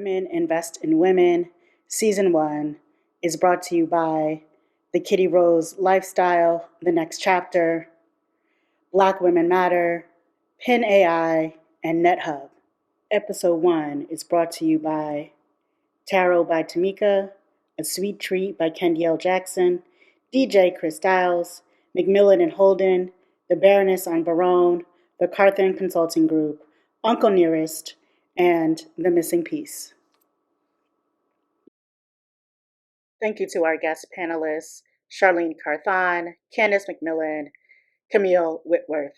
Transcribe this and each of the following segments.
Women Invest in Women, Season 1, is brought to you by The Kitty Rose Lifestyle, The Next Chapter, Black Women Matter, Pin AI, and NetHub. Episode 1 is brought to you by Tarot by Tamika, A Sweet Treat by Kendiel Jackson, DJ Chris Stiles, McMillan and Holden, The Baroness on Barone, The Carthan Consulting Group, Uncle Nearest, and The Missing Piece. Thank you to our guest panelists, Charlene Carthan, Candace McMillan, Camille Whitworth.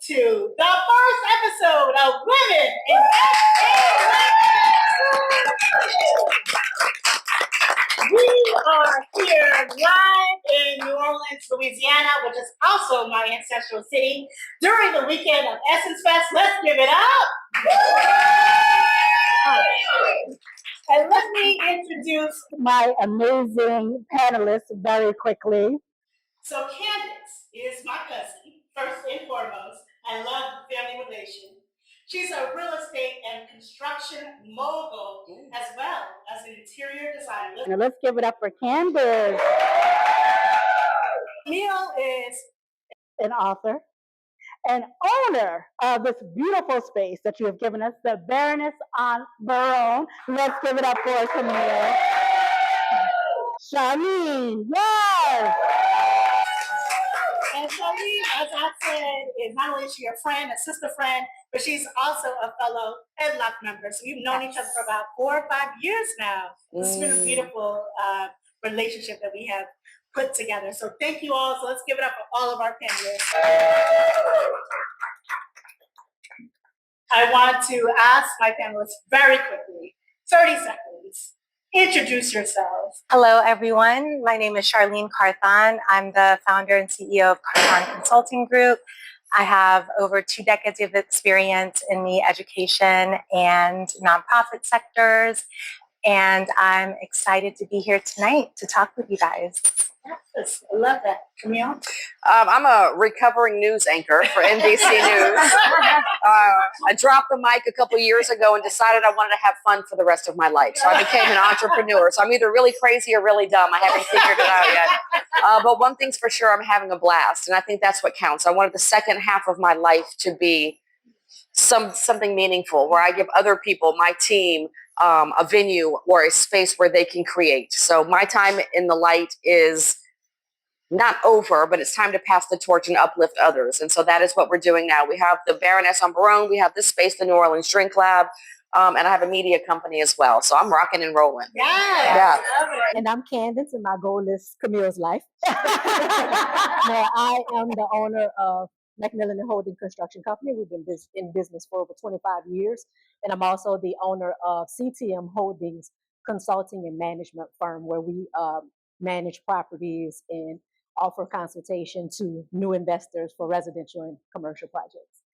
To the first episode of Women Invest in Women. We are here live in New Orleans, Louisiana, which is also my ancestral city, during the weekend of EssenceFest. Let's give it up. And let me introduce my amazing panelists very quickly. So Candace is my cousin, first and foremost. I love the family relation. She's a real estate and construction mogul, as well as an interior designer. Now let's give it up for Candace. Camille is an author and owner of this beautiful space that you have given us, the Baroness on Barone. Let's give it up for Camille. Charlene, yes! And Charlene, as I said, is not only is she a friend, a sister friend, but she's also a fellow headlock member. So we've known each other for about 4 or 5 years now. This has been a beautiful relationship that we have put together. So thank you all. So let's give it up for all of our panelists. I want to ask my panelists very quickly, 30 seconds. Introduce yourselves. Hello, everyone. My name is Charlene Carthan. I'm the founder and CEO of Carthan Consulting Group. I have over 2 decades of experience in the education and nonprofit sectors, and I'm excited to be here tonight to talk with you guys. Yes, I love that. Camille? I'm a recovering news anchor for NBC News. I dropped the mic a couple years ago and decided I wanted to have fun for the rest of my life. So I became an entrepreneur. So I'm either really crazy or really dumb. I haven't figured it out yet. But one thing's for sure, I'm having a blast. And I think that's what counts. I wanted the second half of my life to be something meaningful, where I give other people, my team, a venue or a space where they can create. So my time in the light is not over, but it's time to pass the torch and uplift others. And so that is what we're doing now. We have the Baroness on Barone. We have this space, the New Orleans Drink Lab, and I have a media company as well. So I'm rocking and rolling. Yeah. And I'm Candace, and my goal is Camille's life. Now, I am the owner of McMillan and Holden Construction Company. We've been in business for over 25 years. And I'm also the owner of CTM Holdings Consulting and Management Firm, where we manage properties and offer consultation to new investors for residential and commercial projects.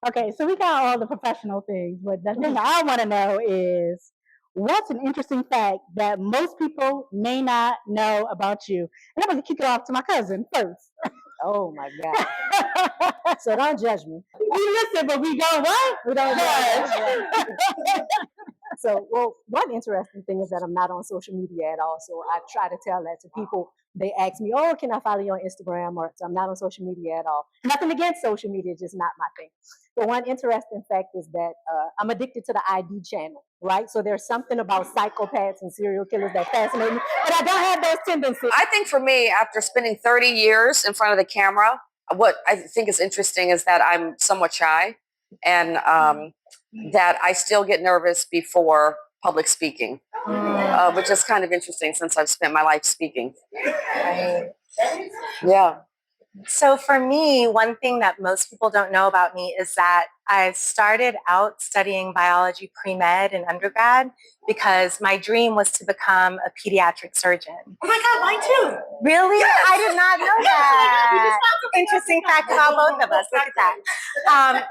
Okay, so we got all the professional things, but the thing I want to know is, what's an interesting fact that most people may not know about you? And I'm going to kick it off to my cousin first. Oh my God. So don't judge me. We listen, but we don't what? We don't judge. So, well, one interesting thing is that I'm not on social media at all. So I try to tell that to people. They ask me, oh, can I follow you on Instagram? Or so I'm not on social media at all. Nothing against social media, just not my thing. But one interesting fact is that I'm addicted to the ID channel, right? So there's something about psychopaths and serial killers that fascinate me, but I don't have those tendencies. I think for me, after spending 30 years in front of the camera, what I think is interesting is that I'm somewhat shy, and that I still get nervous before public speaking, which is kind of interesting since I've spent my life speaking. Right. Yeah. So for me, one thing that most people don't know about me is that I started out studying biology pre-med in undergrad because my dream was to become a pediatric surgeon. Oh my God, mine too. Really? Yes. I did not know that. Interesting fact about both of us. Look at that.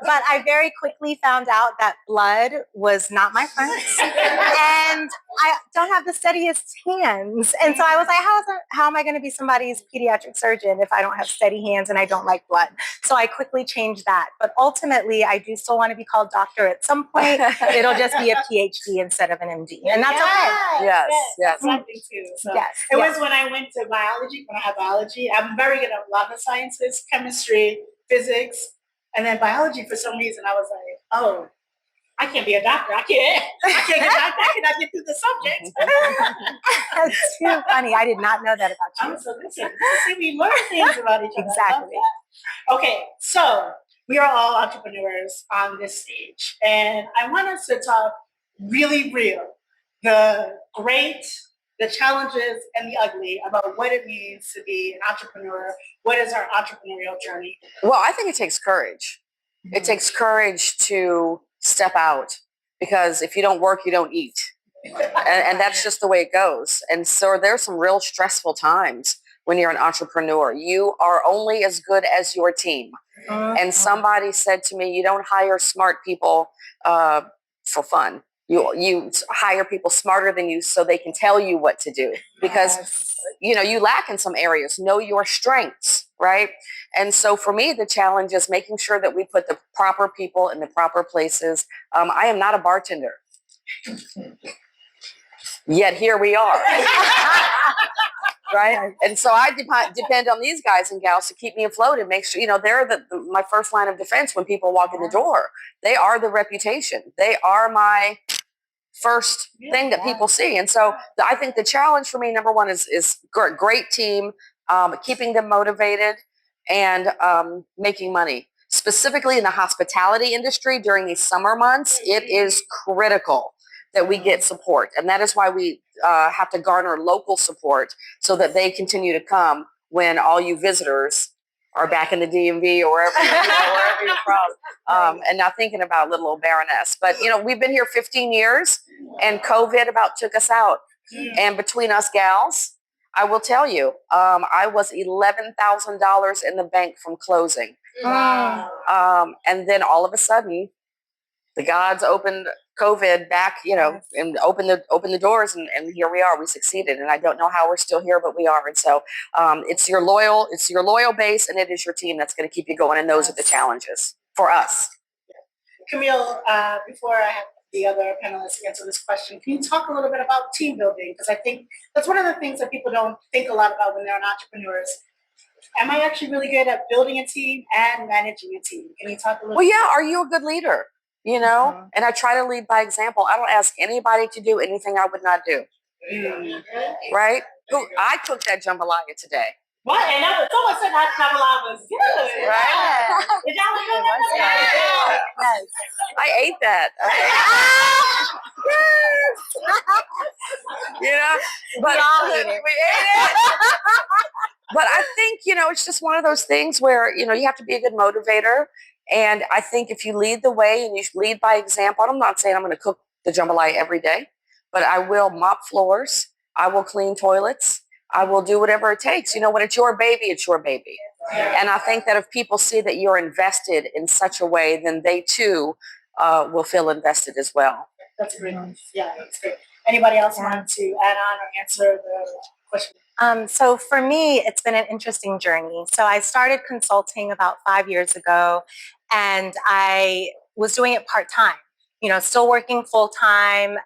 But I very quickly found out that blood was not my friend. And I don't have the steadiest hands. And so I was like, how am I going to be somebody's pediatric surgeon if I don't have steady hands and I don't like blood? So I quickly changed that. But ultimately, I do still want to be called doctor at some point. It'll just be a PhD instead of an MD. And that's okay. Yes. Something too. So Yes. it was when I went to biology, when I had biology. I'm very good at a lot of sciences, chemistry, physics, and then biology for some reason. I was like, oh, I can't be a doctor. I cannot get through the subject. That's too funny. I did not know that about you. So listen, see, we learn things about each other. Exactly. Okay, so we are all entrepreneurs on this stage, and I want us to talk really real, the great, the challenges, and the ugly about what it means to be an entrepreneur. What is our entrepreneurial journey? Well, I think it takes courage. It takes courage to step out, because if you don't work, you don't eat. And that's just the way it goes. And so there's some real stressful times when you're an entrepreneur. You are only as good as your team. And somebody said to me, you don't hire smart people for fun. You hire people smarter than you so they can tell you what to do, because you lack in some areas. Know your strengths, right? And so for me, the challenge is making sure that we put the proper people in the proper places. I am not a bartender, yet here we are. Right? And so I depend on these guys and gals to keep me afloat and make sure, they're my first line of defense when people walk in the door. They are the reputation. They are my first thing that people see. And so I think the challenge for me, number one, is great team, keeping them motivated, and making money. Specifically in the hospitality industry during these summer months, it is critical that we get support. And that is why we have to garner local support so that they continue to come when all you visitors are back in the DMV or wherever, wherever you're from. And not thinking about little old Baroness. But, we've been here 15 years and COVID about took us out. And between us gals, I will tell you, I was $11,000 in the bank from closing. Wow. And then all of a sudden, the gods opened COVID back, and opened the doors, and here we are. We succeeded, and I don't know how we're still here, but we are. And so, it's your loyal base, and it is your team that's going to keep you going. And those are the challenges for us. Camille, before I have the other panelists answer this question, can you talk a little bit about team building? Because I think that's one of the things that people don't think a lot about when they're entrepreneurs. Am I actually really good at building a team and managing a team? Can you talk a little? Well, yeah. Are you a good leader? And I try to lead by example. I don't ask anybody to do anything I would not do. Right? I cooked that jambalaya today. What? And someone said that jambalaya was good. Right? Did y'all enjoy that? Yes. I ate that. But We ate it. we ate it. But I think, it's just one of those things where, you have to be a good motivator. And I think if you lead the way and you lead by example, I'm not saying I'm going to cook the jambalaya every day, but I will mop floors. I will clean toilets. I will do whatever it takes. When it's your baby, it's your baby. And I think that if people see that you're invested in such a way, then they too will feel invested as well. That's great. Yeah, that's great. Anybody else want to add on or answer the question? So for me, it's been an interesting journey. So I started consulting about 5 years ago, and I was doing it part-time, still working full-time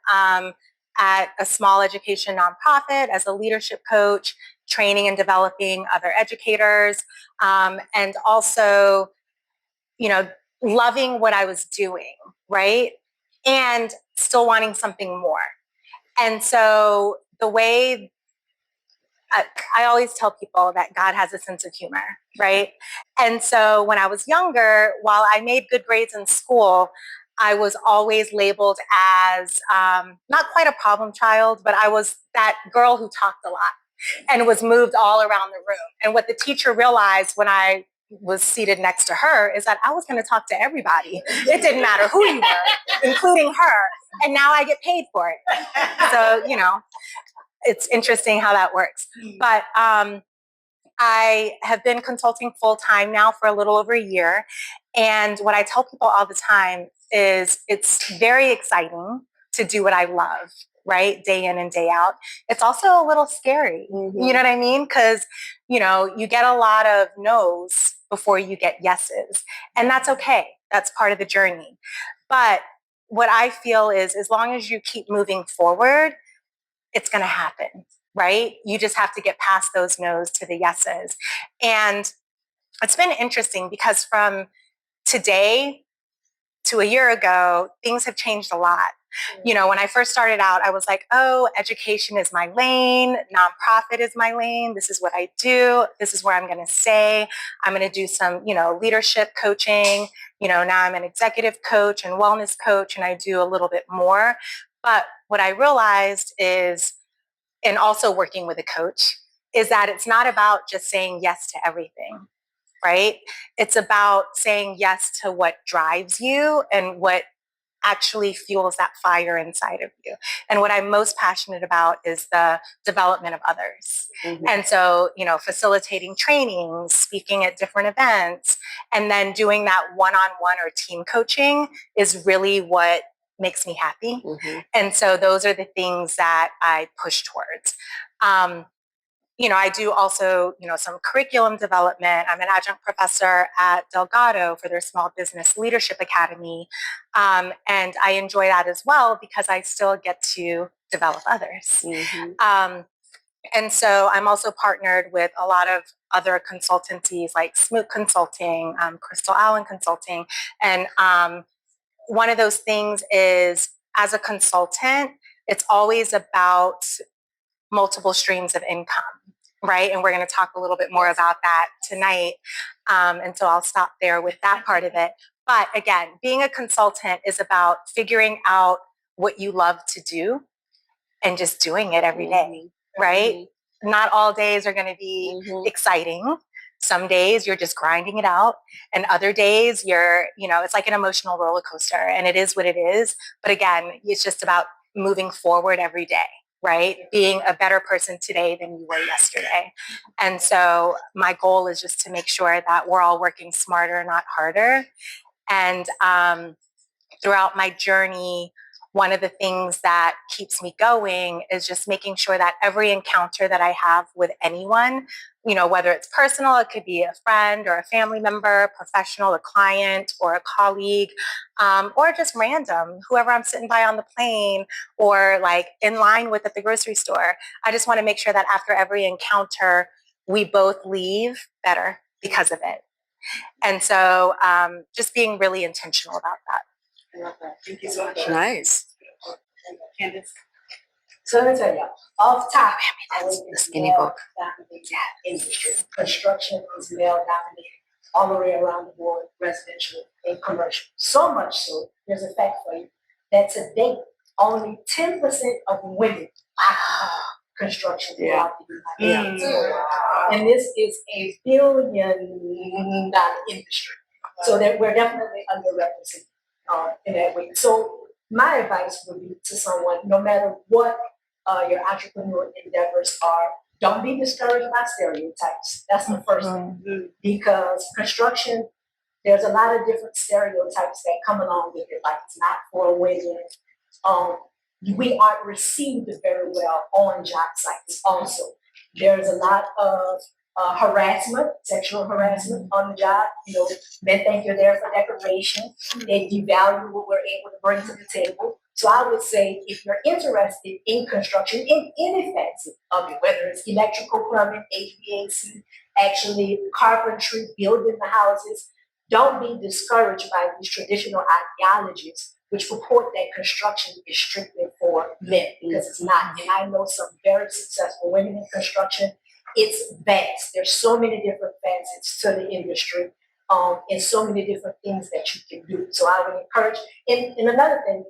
at a small education nonprofit as a leadership coach, training and developing other educators, and also, loving what I was doing, right? And still wanting something more. And so the way I always tell people that God has a sense of humor, right? And so when I was younger, while I made good grades in school, I was always labeled as not quite a problem child, but I was that girl who talked a lot and was moved all around the room. And what the teacher realized when I was seated next to her is that I was going to talk to everybody. It didn't matter who you were, including her. And now I get paid for it. So, you know, it's interesting how that works. But I have been consulting full time now for a little over a year. And what I tell people all the time is it's very exciting to do what I love, right? Day in and day out. It's also a little scary. Mm-hmm. You know what I mean? Because, you know, you get a lot of no's before you get yeses. And that's okay. That's part of the journey. But what I feel is as long as you keep moving forward, it's going to happen, right? You just have to get past those no's to the yeses. And it's been interesting because from today to a year ago, things have changed a lot. You know, when I first started out, I was like, oh, education is my lane. Nonprofit is my lane. This is what I do. This is where I'm going to stay. I'm going to do some, you know, leadership coaching. You know, now I'm an executive coach and wellness coach, and I do a little bit more. But what I realized is, and also working with a coach, is that it's not about just saying yes to everything, right? It's about saying yes to what drives you and what actually fuels that fire inside of you. And what I'm most passionate about is the development of others. Mm-hmm. And so, you know, facilitating trainings, speaking at different events, and then doing that one-on-one or team coaching is really what makes me happy. Mm-hmm. And so those are the things that I push towards. You know, I do also, you know, some curriculum development. I'm an adjunct professor at Delgado for their Small Business Leadership Academy. And I enjoy that as well because I still get to develop others. Mm-hmm. And so I'm also partnered with a lot of other consultancies like Smoot Consulting, Crystal Allen Consulting. And one of those things is, as a consultant, it's always about multiple streams of income, right? And we're going to talk a little bit more about that tonight. And so I'll stop there with that part of it. But again, being a consultant is about figuring out what you love to do and just doing it every day, right? Mm-hmm. Not all days are going to be exciting. Some days you're just grinding it out, and other days you're, you know, it's like an emotional roller coaster, and it is what it is. But again, it's just about moving forward every day, right? Being a better person today than you were yesterday. And so my goal is just to make sure that we're all working smarter, not harder. And throughout my journey, one of the things that keeps me going is just making sure that every encounter that I have with anyone, you know, whether it's personal, it could be a friend or a family member, professional, a client or a colleague, or just random, whoever I'm sitting by on the plane or like in line with at the grocery store. I just want to make sure that after every encounter, we both leave better because of it. And so just being really intentional about that. I love that. Thank you so much. Nice. Candace. So let me tell you, off top, That's the skinny book. Industry. Construction is male dominated all the way around the board, residential and commercial. So much so, there's a fact for you that today only 10% of women occupy construction throughout the United States. And this is a $1 billion industry. So that we're definitely underrepresented in that way. So my advice would be to someone, no matter what your entrepreneurial endeavors are, don't be discouraged by stereotypes. That's the first thing. Because construction, there's a lot of different stereotypes that come along with it, like it's not for women. We aren't received very well on job sites also. There's a lot of harassment, sexual harassment on the job. You know, men think you're there for decoration. They devalue what we're able to bring to the table. So I would say if you're interested in construction, in any facet of it, whether it's electrical, plumbing, HVAC, actually carpentry, building the houses, don't be discouraged by these traditional ideologies which purport that construction is strictly for men, because it's not. And I know some very successful women in construction. It's vast. There's so many different facets to the industry. and so many different things that you can do. So I would encourage, and another thing,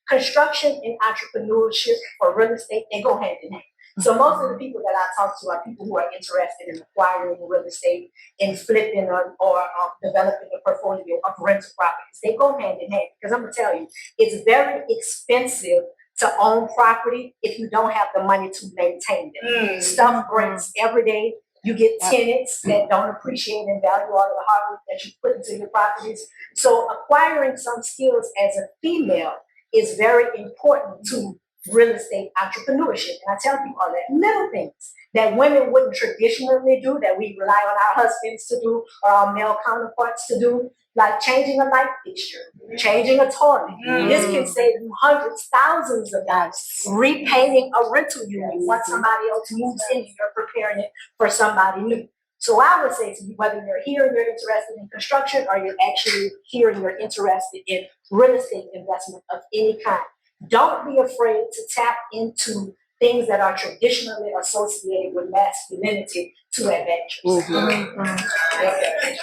construction and entrepreneurship for real estate, they go hand in hand. So most of the people that I talk to are people who are interested in acquiring real estate and flipping or developing a portfolio of rental properties. They go hand in hand because I'm gonna tell you, it's very expensive to own property if you don't have the money to maintain it. Stuff breaks every day. You get tenants that don't appreciate and value all of the hard work that you put into your properties. So acquiring some skills as a female is very important to real estate entrepreneurship. And I tell people all that little things that women wouldn't traditionally do, that we rely on our husbands to do or our male counterparts to do, like changing a light fixture, changing a toilet. This can save you hundreds, thousands of dollars. Repainting a rental unit. Once somebody else moves in, you're preparing it for somebody new. So I would say to you, whether you're here and you're interested in construction or you're actually here and you're interested in real estate investment of any kind, don't be afraid to tap into things that are traditionally associated with masculinity to adventures.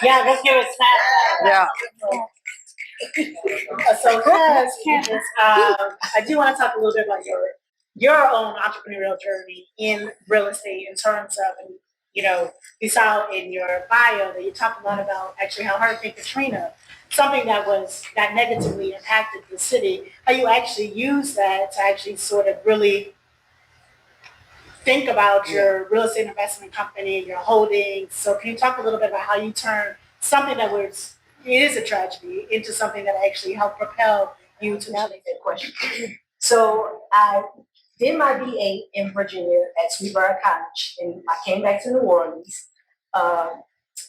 Yeah, let's give it a snap. Yeah. So, Candace, I do want to talk a little bit about your own entrepreneurial journey in real estate in terms of, you saw in your bio that you talked a lot about actually how Hurricane Katrina, something that negatively impacted the city, how you actually used that to actually sort of really think about your real estate investment company, your holdings. So can you talk a little bit about how you turned something that it is a tragedy into something that actually helped propel you to Now that's a question. So I did my BA in Virginia at Sweetwater College, and I came back to New Orleans.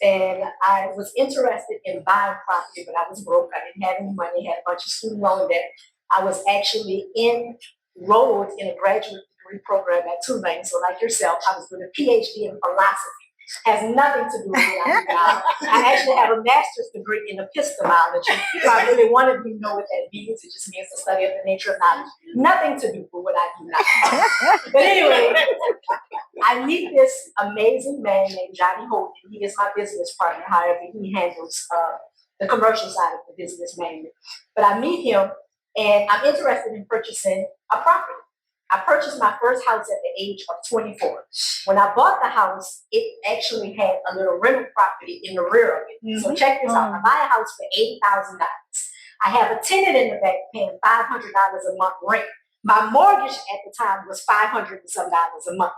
And I was interested in buying property, but I was broke. I didn't have any money, had a bunch of student loan debt. I was actually enrolled in a graduate degree program at Tulane. So like yourself, I was doing a PhD in philosophy. Has nothing to do with what I do now. I actually have a master's degree in epistemology. So I really want to know what that means. It just means the study of the nature of knowledge. Nothing to do with what I do now. But anyway, I meet this amazing man named Johnny Holden. He is my business partner. However, he handles the commercial side of the business mainly. But I meet him, and I'm interested in purchasing a property. I purchased my first house at the age of 24. When I bought the house, it actually had a little rental property in the rear of it. So check this out. I buy a house for $80,000. I have a tenant in the back paying $500 a month rent. My mortgage at the time was $500 and some dollars a month.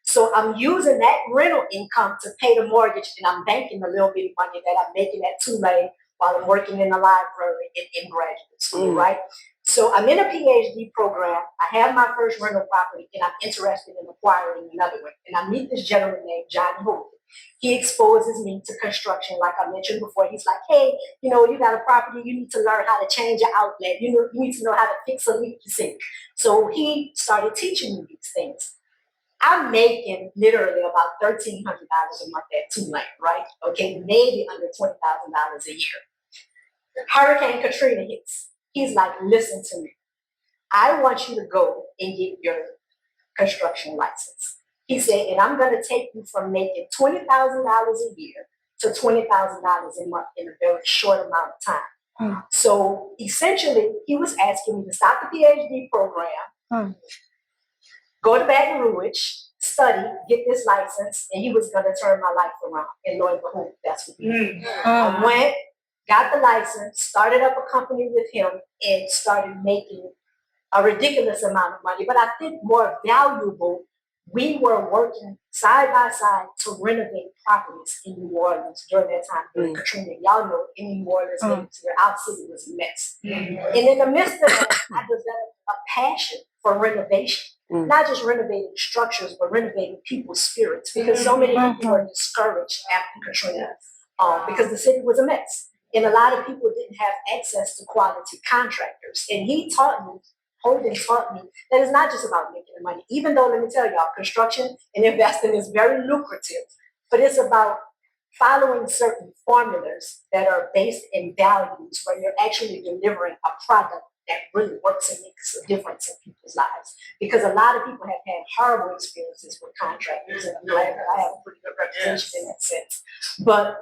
So I'm using that rental income to pay the mortgage, and I'm banking a little bit of money that I'm making at Tulane while I'm working in the library in graduate school, right? So I'm in a PhD program. I have my first rental property, and I'm interested in acquiring another one. And I meet this gentleman named Johnny Holden. He exposes me to construction, like I mentioned before. He's like, hey, you got a property, you need to learn how to change your outlet. You need to know how to fix a leaky sink. So he started teaching me these things. I'm making literally about $1,300 a month at Tulane, right? Okay, maybe under $20,000 a year. Hurricane Katrina hits. He's like, listen to me. I want you to go and get your construction license. He said, and I'm going to take you from making $20,000 a year to $20,000 a month in a very short amount of time. So essentially, he was asking me to stop the PhD program, go to Baton Rouge, study, get this license, and he was going to turn my life around. And lo and behold, that's what he did. I went, got the license, started up a company with him, and started making a ridiculous amount of money. But I think more valuable, we were working side by side to renovate properties in New Orleans during that time during Katrina. Y'all know in New Orleans, our city was a mess. And in the midst of that, I developed a passion for renovation. Not just renovating structures, but renovating people's spirits, because so many people were discouraged after Katrina because the city was a mess. And a lot of people didn't have access to quality contractors. And Holden taught me that it's not just about making money. Even though, let me tell y'all, construction and investing is very lucrative, but it's about following certain formulas that are based in values where you're actually delivering a product that really works and makes a difference in people's lives. Because a lot of people have had horrible experiences with contractors, and I'm glad that I have a pretty good reputation in that sense. But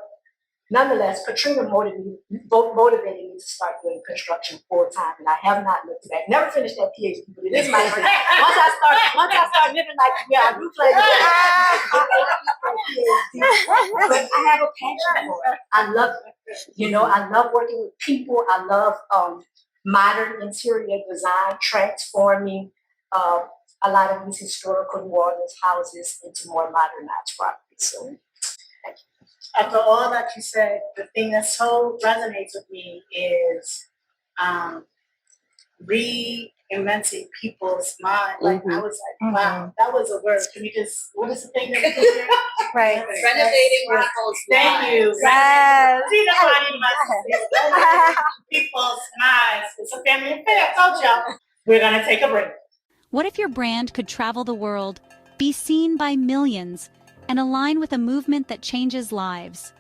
nonetheless, Katrina motivated me to start doing construction full time, and I have not looked back. Never finished that PhD, but it is my dream. Once I start living like, yeah, I do play PhD, but I have a passion for it. I love it. I love working with people. I love modern interior design, transforming a lot of these historical New Orleans houses into more modernized properties. So, after all that you said, the thing that so resonates with me is reinventing people's mind. Like I was like, wow, that was a word. Can you just, what is the thing that you hear? Right. Renovating people's Thank you. Yes. See, that's what I need my people's minds. It's a family affair. I told y'all. We're gonna take a break. What if your brand could travel the world, be seen by millions, and align with a movement that changes lives?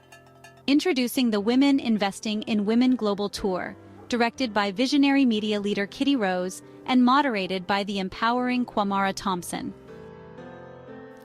Introducing the Women Investing in Women Global Tour, directed by visionary media leader Kitty Rose and moderated by the empowering Kwamara Thompson.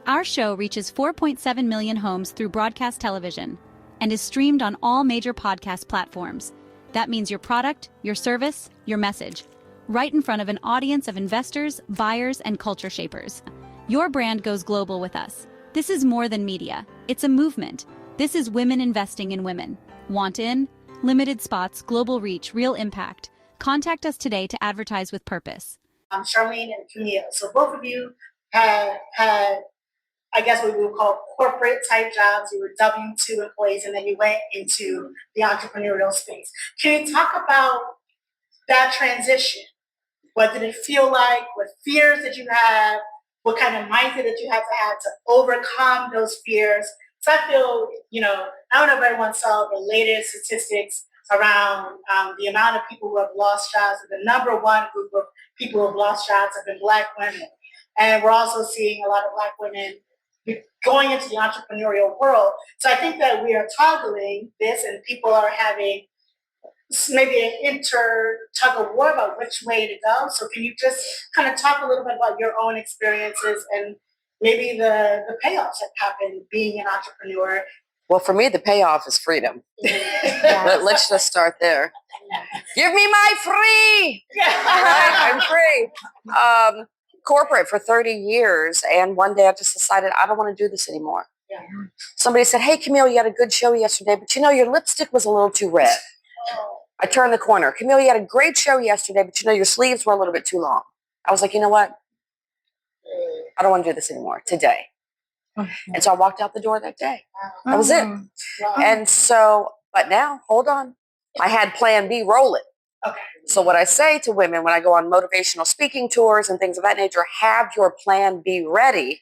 Our show reaches 4.7 million homes through broadcast television and is streamed on all major podcast platforms. That means your product, your service, your message, right in front of an audience of investors, buyers, and culture shapers. Your brand goes global with us. This is more than media. It's a movement. This is Women Investing in Women. Want in? Limited spots, global reach, real impact. Contact us today to advertise with purpose. Charlene and Camille. So both of you had, I guess what we would call corporate type jobs. You were W-2 employees, and then you went into the entrepreneurial space. Can you talk about that transition? What did it feel like? What fears did you have? What kind of mindset did you have to overcome those fears? So I feel, I don't know if everyone saw the latest statistics around the amount of people who have lost jobs. The number one group of people who have lost jobs have been Black women. And we're also seeing a lot of Black women going into the entrepreneurial world. So I think that we are toggling this, and people are having maybe an tug of war about which way to go. So can you just kind of talk a little bit about your own experiences and maybe the payoffs that happen being an entrepreneur? Well, for me, the payoff is freedom. Let's just start there. Give me my free. Right? I'm free. Corporate for 30 years. And one day I just decided I don't want to do this anymore. Yeah. Somebody said, hey, Camille, you had a good show yesterday, but your lipstick was a little too red. I turned the corner. Camille, you had a great show yesterday, but your sleeves were a little bit too long. I was like, you know what? I don't want to do this anymore today. And so I walked out the door that day. That was it. And so, but now, hold on. I had plan B rolling. Okay. So what I say to women when I go on motivational speaking tours and things of that nature, have your plan B ready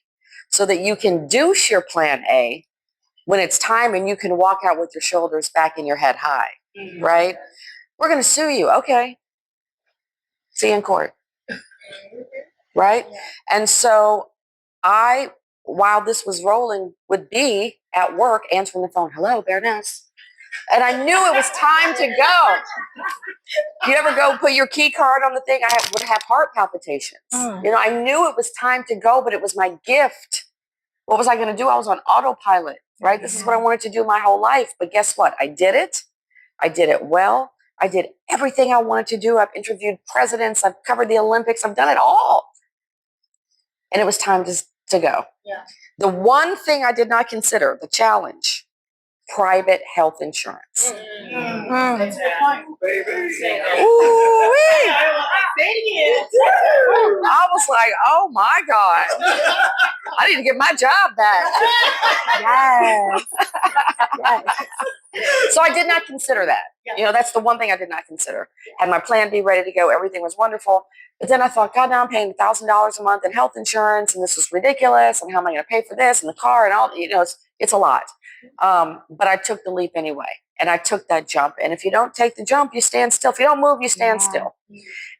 so that you can douche your plan A when it's time and you can walk out with your shoulders back and your head high. Right? We're going to sue you. Okay. See you in court. Right? And so while this was rolling, would be at work answering the phone. Hello, Baroness. And I knew it was time to go. You ever go put your key card on the thing? would have heart palpitations. I knew it was time to go, but it was my gift. What was I going to do? I was on autopilot, right? This is what I wanted to do my whole life. But guess what? I did it. I did it well. I did everything I wanted to do. I've interviewed presidents. I've covered the Olympics. I've done it all. And it was time to go. Yeah. The one thing I did not consider, the challenge, private health insurance. That's a good point. Ooh-wee. I was like, oh my God. I need to get my job back. Yes. So I did not consider that. That's the one thing I did not consider. Had my plan B ready to go. Everything was wonderful. But then I thought, God, now I'm paying $1,000 a month in health insurance, and this is ridiculous. And how am I going to pay for this and the car and all? It's a lot. But I took the leap anyway, and I took that jump. And if you don't take the jump, you stand still. If you don't move, you stand still.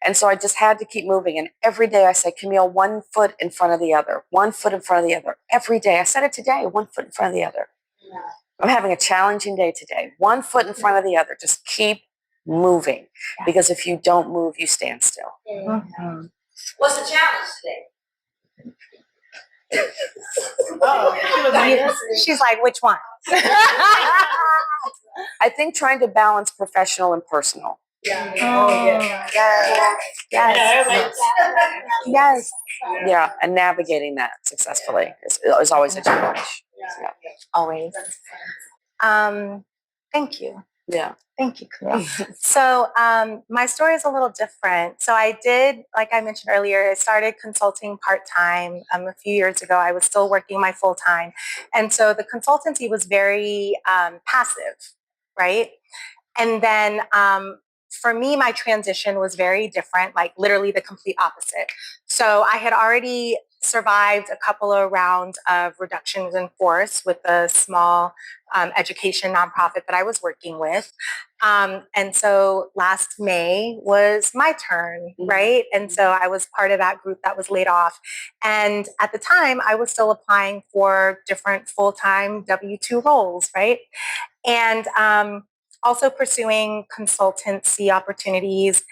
And so I just had to keep moving. And every day I say, Camille, 1 foot in front of the other, 1 foot in front of the other. Every day. I said it today, 1 foot in front of the other. Yeah. I'm having a challenging day today. 1 foot in front of the other. Just keep moving. Because if you don't move, you stand still. What's the challenge today? She's like, which one? I think trying to balance professional and personal. Yeah. Oh, yeah. Yes. Yes. Yeah, and navigating that successfully is always a challenge. Yeah. Always. Thank you. Yeah. Thank you, Camille. So my story is a little different. So I did, like I mentioned earlier, I started consulting part-time a few years ago. I was still working my full-time. And so the consultancy was very passive, right? And then for me, my transition was very different, like literally the complete opposite. So I had already survived a couple of rounds of reductions in force with a small education nonprofit that I was working with. And so last May was my turn, right? And so I was part of that group that was laid off. And at the time, I was still applying for different full-time W-2 roles, right? And also pursuing consultancy opportunities.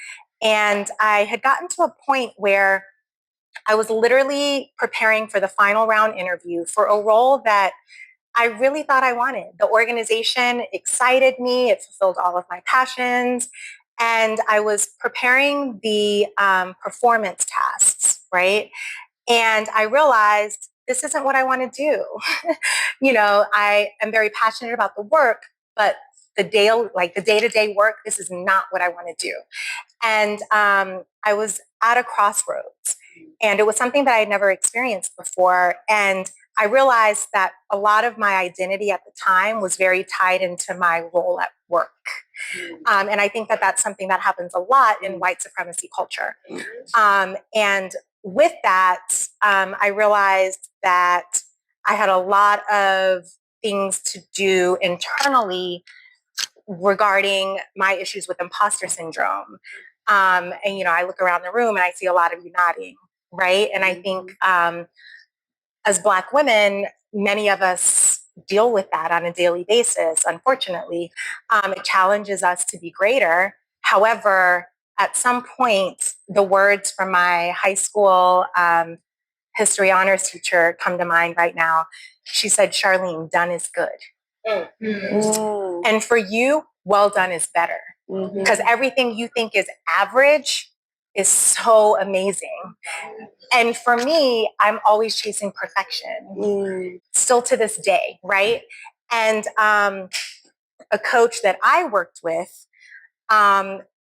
And I had gotten to a point where I was literally preparing for the final round interview for a role that I really thought I wanted. The organization excited me. It fulfilled all of my passions. And I was preparing the performance tasks, right? And I realized this isn't what I want to do. I am very passionate about the work, but the day-to-day work, this is not what I want to do. And I was at a crossroads, and it was something that I had never experienced before. And I realized that a lot of my identity at the time was very tied into my role at work. And I think that that's something that happens a lot in white supremacy culture. And with that, I realized that I had a lot of things to do internally regarding my issues with imposter syndrome. And, I look around the room and I see a lot of you nodding, right? And I think as Black women, many of us deal with that on a daily basis, unfortunately. It challenges us to be greater. However, at some point, the words from my high school history honors teacher come to mind right now. She said, Charlene, done is good. Mm-hmm. And for you, well done is better. Because everything you think is average is so amazing. And for me, I'm always chasing perfection, still to this day, right? And a coach that I worked with,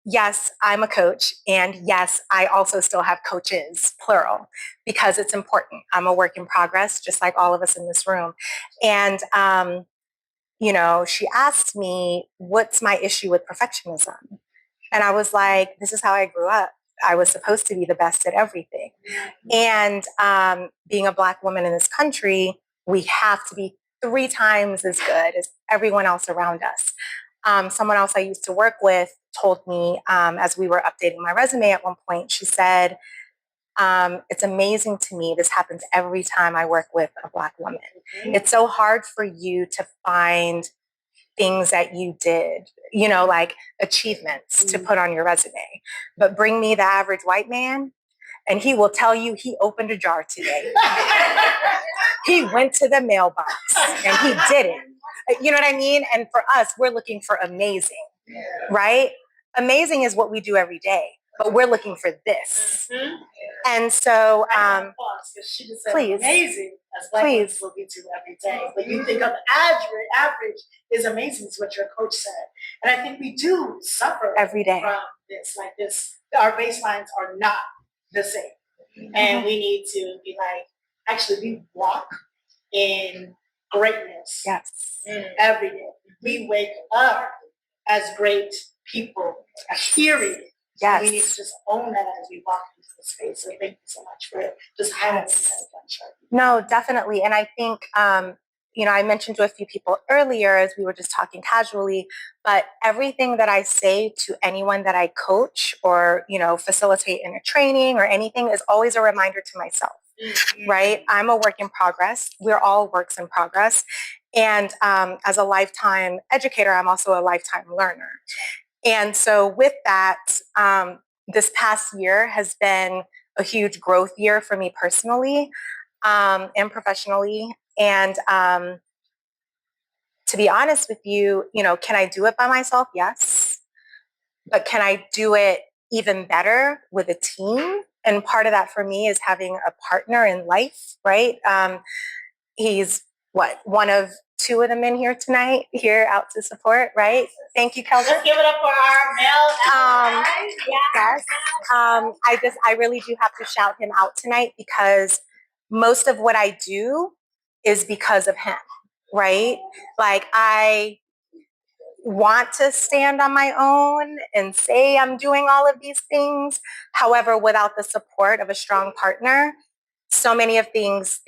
yes, I'm a coach. And yes, I also still have coaches, plural, because it's important. I'm a work in progress, just like all of us in this room. And, she asked me, what's my issue with perfectionism? And I was like, this is how I grew up. I was supposed to be the best at everything. And being a Black woman in this country, we have to be 3 times as good as everyone else around us. Someone else I used to work with told me as we were updating my resume at one point, she said, it's amazing to me. This happens every time I work with a Black woman. It's so hard for you to find things that you did, like achievements to put on your resume. But bring me the average white man, and he will tell you he opened a jar today. He went to the mailbox and he did it. You know what I mean? And for us, we're looking for amazing, right? Amazing is what we do every day, but we're looking for this. And so, she just said please. Amazing as Black women is what we do every day. But you think of average is amazing is what your coach said. And I think we do suffer every day from this, like this. Our baselines are not the same. And we need to be like, actually, we walk in greatness every day. We wake up as great people, period. Yes. We need to just own that as we walk into the space. So thank you so much for just highlighting that. No, definitely. And I think, I mentioned to a few people earlier as we were just talking casually, but everything that I say to anyone that I coach or, facilitate in a training or anything is always a reminder to myself, right? I'm a work in progress. We're all works in progress. And as a lifetime educator, I'm also a lifetime learner. And so with that, this past year has been a huge growth year for me personally and professionally. And to be honest with you, can I do it by myself? Yes. But can I do it even better with a team? And part of that for me is having a partner in life, right? He's one of two of the men here tonight, here out to support, right? Thank you, Kelvin. Let's give it up for our male. Yes. I really do have to shout him out tonight because most of what I do is because of him, right? Like I want to stand on my own and say I'm doing all of these things. However, without the support of a strong partner, so many of things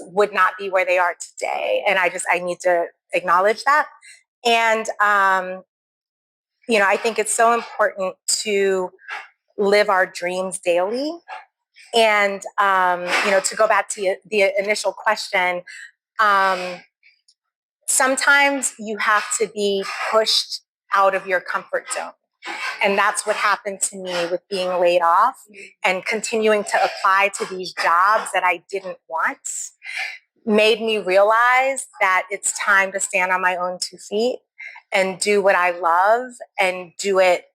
would not be where they are today. And I need to acknowledge that. And, I think it's so important to live our dreams daily. And, to go back to the initial question, sometimes you have to be pushed out of your comfort zone. And that's what happened to me with being laid off and continuing to apply to these jobs that I didn't want made me realize that it's time to stand on my own 2 feet and do what I love and do it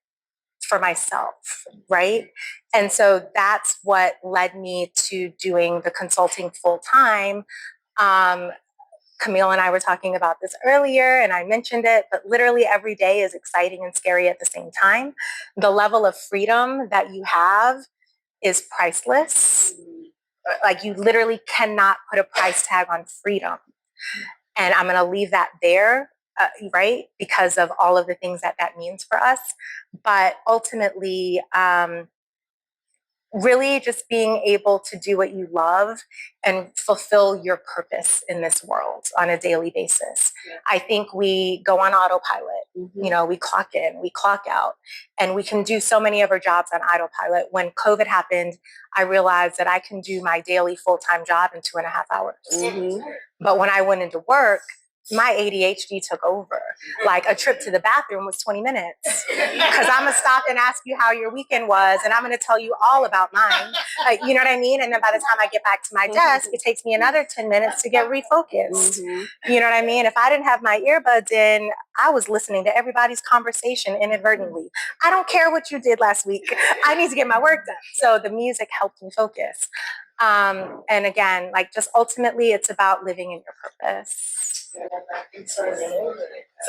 for myself, right? And so that's what led me to doing the consulting full time. Camille and I were talking about this earlier, and I mentioned it, but literally every day is exciting and scary at the same time. The level of freedom that you have is priceless. Like you literally cannot put a price tag on freedom. And I'm going to leave that there, right? Because of all of the things that means for us. But ultimately, really just being able to do what you love and fulfill your purpose in this world on a daily basis. Yeah. I think we go on autopilot. Mm-hmm. We clock in, we clock out, and we can do so many of our jobs on autopilot. When COVID happened, I realized that I can do my daily full-time job in 2.5 hours. Mm-hmm. But when I went into work, my ADHD took over. Like a trip to the bathroom was 20 minutes because I'm going to stop and ask you how your weekend was. And I'm going to tell you all about mine. You know what I mean? And then by the time I get back to my desk, it takes me another 10 minutes to get refocused. Mm-hmm. You know what I mean? If I didn't have my earbuds in, I was listening to everybody's conversation inadvertently. I don't care what you did last week. I need to get my work done. So the music helped me focus. And again, like just ultimately it's about living in your purpose. So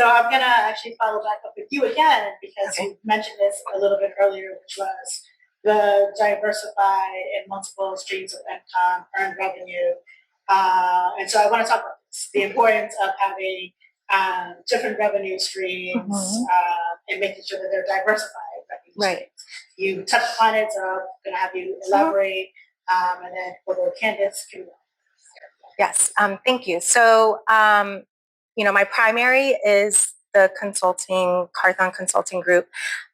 I'm going to actually follow back up with you again because you mentioned this a little bit earlier, which was the diversify in multiple streams of income, earned revenue. And so I want to talk about this, the importance of having different revenue streams and making sure that they're diversified revenue streams. You touched upon it, so I'm going to have you elaborate, and then for the candidates, can Yes, thank you. So, my primary is the Carthon Consulting Group,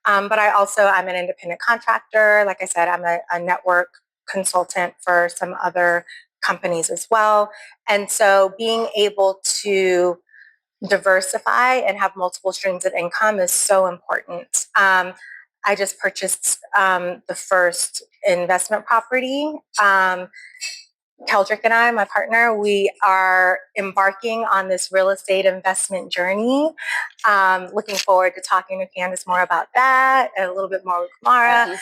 but I'm an independent contractor. Like I said, I'm a network consultant for some other companies as well. And so being able to diversify and have multiple streams of income is so important. I just purchased the first investment property. Keldrick and I, my partner, we are embarking on this real estate investment journey. Looking forward to talking to Candace more about that and a little bit more with Mara.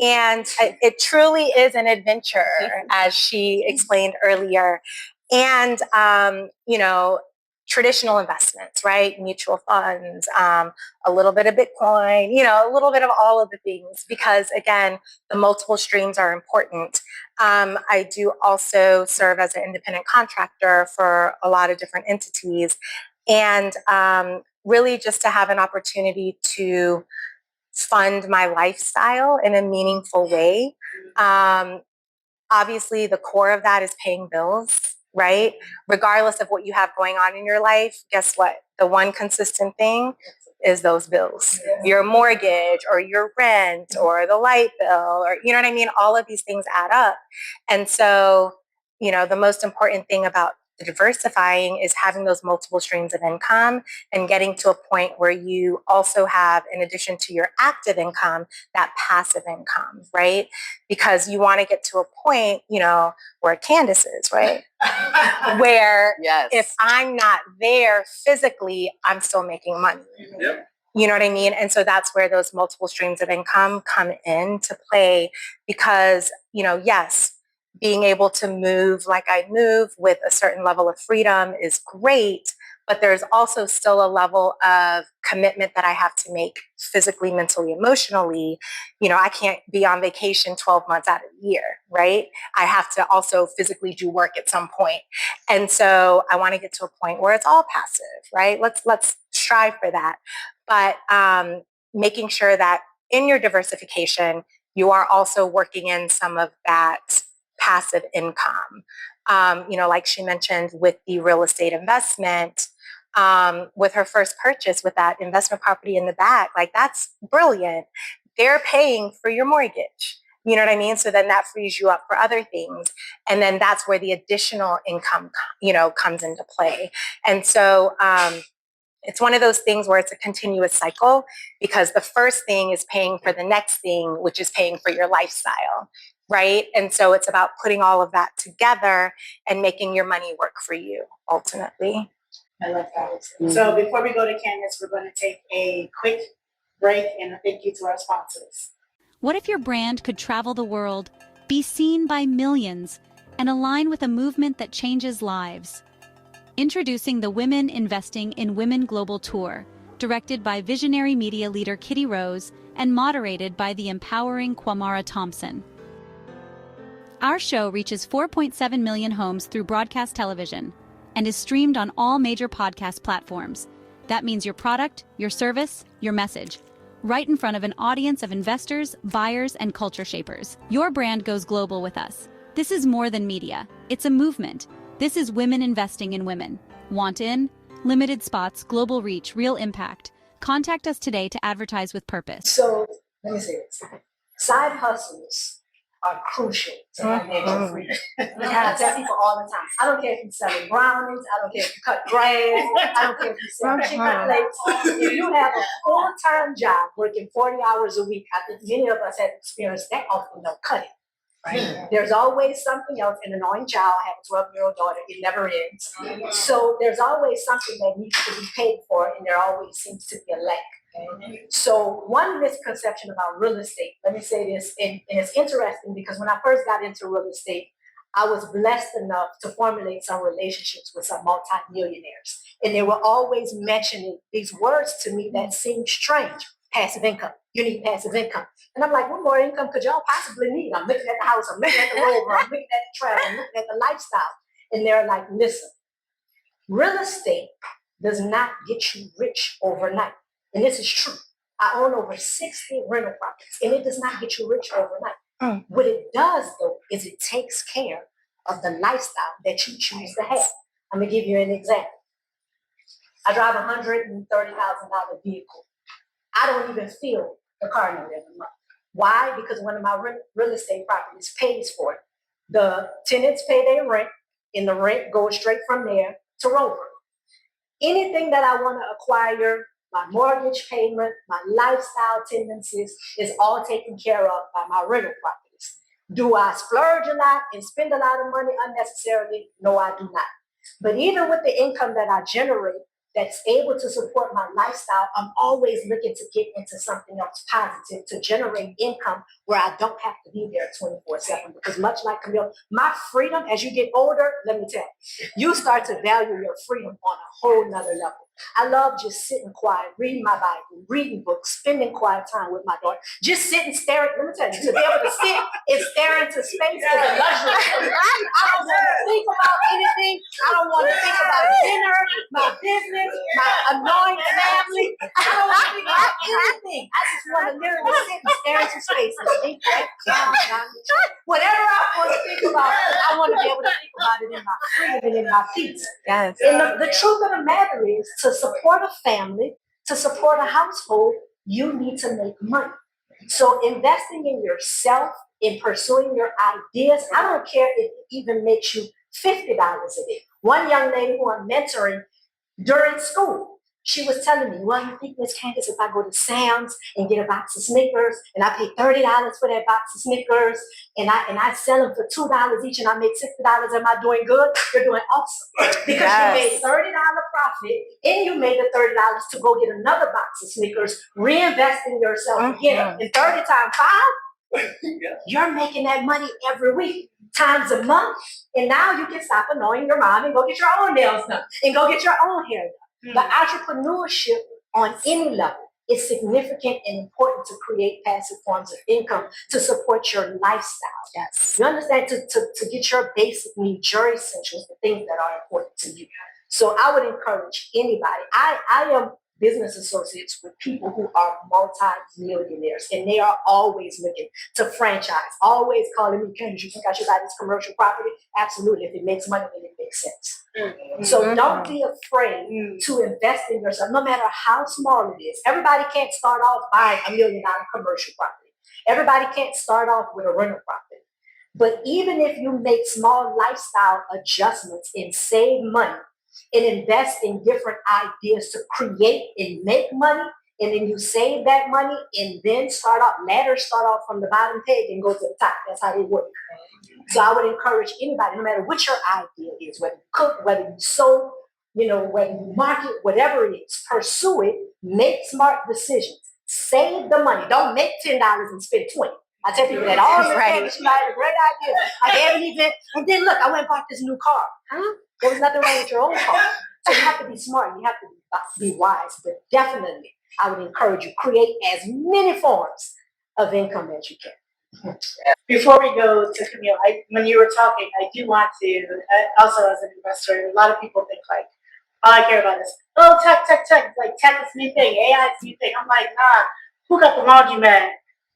And it truly is an adventure, as she explained earlier. And, traditional investments, right? Mutual funds, a little bit of Bitcoin, a little bit of all of the things, because again, the multiple streams are important. I do also serve as an independent contractor for a lot of different entities, and really just to have an opportunity to fund my lifestyle in a meaningful way. Obviously, the core of that is paying bills, right? Regardless of what you have going on in your life, guess what? The one consistent thing is those bills, your mortgage or your rent or the light bill, or, you know what I mean? All of these things add up. And so, the most important thing about the diversifying is having those multiple streams of income and getting to a point where you also have, in addition to your active income, that passive income, right? Because you want to get to a point, where Candace is, right? Where Yes. if I'm not there physically, I'm still making money. Yep. You know what I mean? And so that's where those multiple streams of income come into play because, yes, being able to move like I move with a certain level of freedom is great, but there's also still a level of commitment that I have to make physically, mentally, emotionally. I can't be on vacation 12 months out of the year, right? I have to also physically do work at some point. And so I want to get to a point where it's all passive, right? Let's strive for that. But making sure that in your diversification, you are also working in some of that passive income. Like she mentioned with the real estate investment, with her first purchase with that investment property in the back, like that's brilliant. They're paying for your mortgage. You know what I mean? So then that frees you up for other things. And then that's where the additional income, comes into play. And so, it's one of those things where it's a continuous cycle because the first thing is paying for the next thing, which is paying for your lifestyle, right? And so it's about putting all of that together and making your money work for you ultimately. I love that. Mm-hmm. So before we go to Candace, we're going to take a quick break and a thank you to our sponsors. What if your brand could travel the world, be seen by millions, and align with a movement that changes lives? Introducing the Women Investing in Women Global Tour, directed by visionary media leader Kitty Rose and moderated by the empowering Kwamara Thompson. Our show reaches 4.7 million homes through broadcast television and is streamed on all major podcast platforms. That means your product, your service, your message, right in front of an audience of investors, buyers, and culture shapers. Your brand goes global with us. This is more than media. It's a movement. This is Women Investing in Women. Want in? Limited spots, global reach, real impact. Contact us today to advertise with purpose. So, let me say this. Side hustles are crucial to financial freedom. I tell people all the time, I don't care if you're selling brownies, I don't care if you cut grass, I don't care if you sell chicken plates. If you have a full-time job working 40 hours a week, I think many of us have experienced that often don't cut it. Right. There's always something else, an annoying child. I have a 12-year-old daughter. It never ends. So there's always something that needs to be paid for, and there always seems to be a lack. So one misconception about real estate, let me say this, and it's interesting because when I first got into real estate, I was blessed enough to formulate some relationships with some multimillionaires. And they were always mentioning these words to me that seemed strange. Passive income. You need passive income. And I'm like, what more income could y'all possibly need? I'm looking at the house, I'm looking at the rover, I'm looking at the travel, I'm looking at the lifestyle. And they're like, listen, real estate does not get you rich overnight. And this is true. I own over 60 rental properties, and it does not get you rich overnight. What it does, though, is it takes care of the lifestyle that you choose to have. I'm going to give you an example. I drive a $130,000 vehicle. I don't even feel the car note every month. Why? Because one of my real estate properties pays for it. The tenants pay their rent, and the rent goes straight from there to Rover. Anything that I want to acquire, my mortgage payment, my lifestyle tendencies is all taken care of by my rental properties. Do I splurge a lot and spend a lot of money unnecessarily? No, I do not. But even with the income that I generate, that's able to support my lifestyle, I'm always looking to get into something else positive to generate income where I don't have to be there 24/7. Because much like Camille, my freedom, as you get older, let me tell you, you start to value your freedom on a whole nother level. I love just sitting quiet, reading my Bible, reading books, spending quiet time with my daughter. Just sit and stare. Let me tell you, to be able to sit and stare into space is a luxury. I don't want to think about anything. I don't want to think about dinner, my business, my annoying family. I don't want to think about anything. I just want to literally sit and stare into space and think that whatever I want to think about, I want to be able to think about it in my freedom and in my peace. Yes. And the truth of the matter is, to support a family, to support a household, you need to make money. So investing in yourself, in pursuing your ideas, I don't care if it even makes you $50 a day. One young lady who I'm mentoring during school, she was telling me, well, you think, Miss Candace, if I go to Sam's and get a box of Snickers and I pay $30 for that box of Snickers and I sell them for $2 each and I make $60, am I doing good? You're doing awesome. Because you made $30 profit and you made the $30 to go get another box of Snickers, reinvest in yourself again. And 30 times 5, you're making that money every week times a month. And now you can stop annoying your mom and go get your own nails done and go get your own hair done. But entrepreneurship on any level is significant and important to create passive forms of income to support your lifestyle. Yes. You understand? To get your basic needs, your essentials, the things that are important to you. So I would encourage anybody. I am business associates with people who are multi-millionaires, and they are always looking to franchise, always calling me, Candace, you think I should buy this commercial property? Absolutely. If it makes money, then it makes sense. So don't be afraid to invest in yourself, no matter how small it is. Everybody can't start off buying $1 million commercial property. Everybody can't start off with a rental property. But even if you make small lifestyle adjustments and save money and invest in different ideas to create and make money, and then you save that money and then start off from the bottom peg and go to the top. That's how they work. So I would encourage anybody, no matter what your idea is, whether you cook, whether you sew, whether you market, whatever it is, pursue it, make smart decisions, save the money. Don't make $10 and spend 20. I tell people that all the time, I had a great idea. I had an event, and then look, I went and bought this new car. There was nothing wrong with your own car. So you have to be smart, you have to be wise, but definitely I would encourage you, create as many forms of income as you can. Before we go to Camille, when you were talking, I do want to, also as an investor, a lot of people think like, all I care about is, oh, tech, like tech is new thing, AI is new thing. I'm like, nah, who got the laundromat?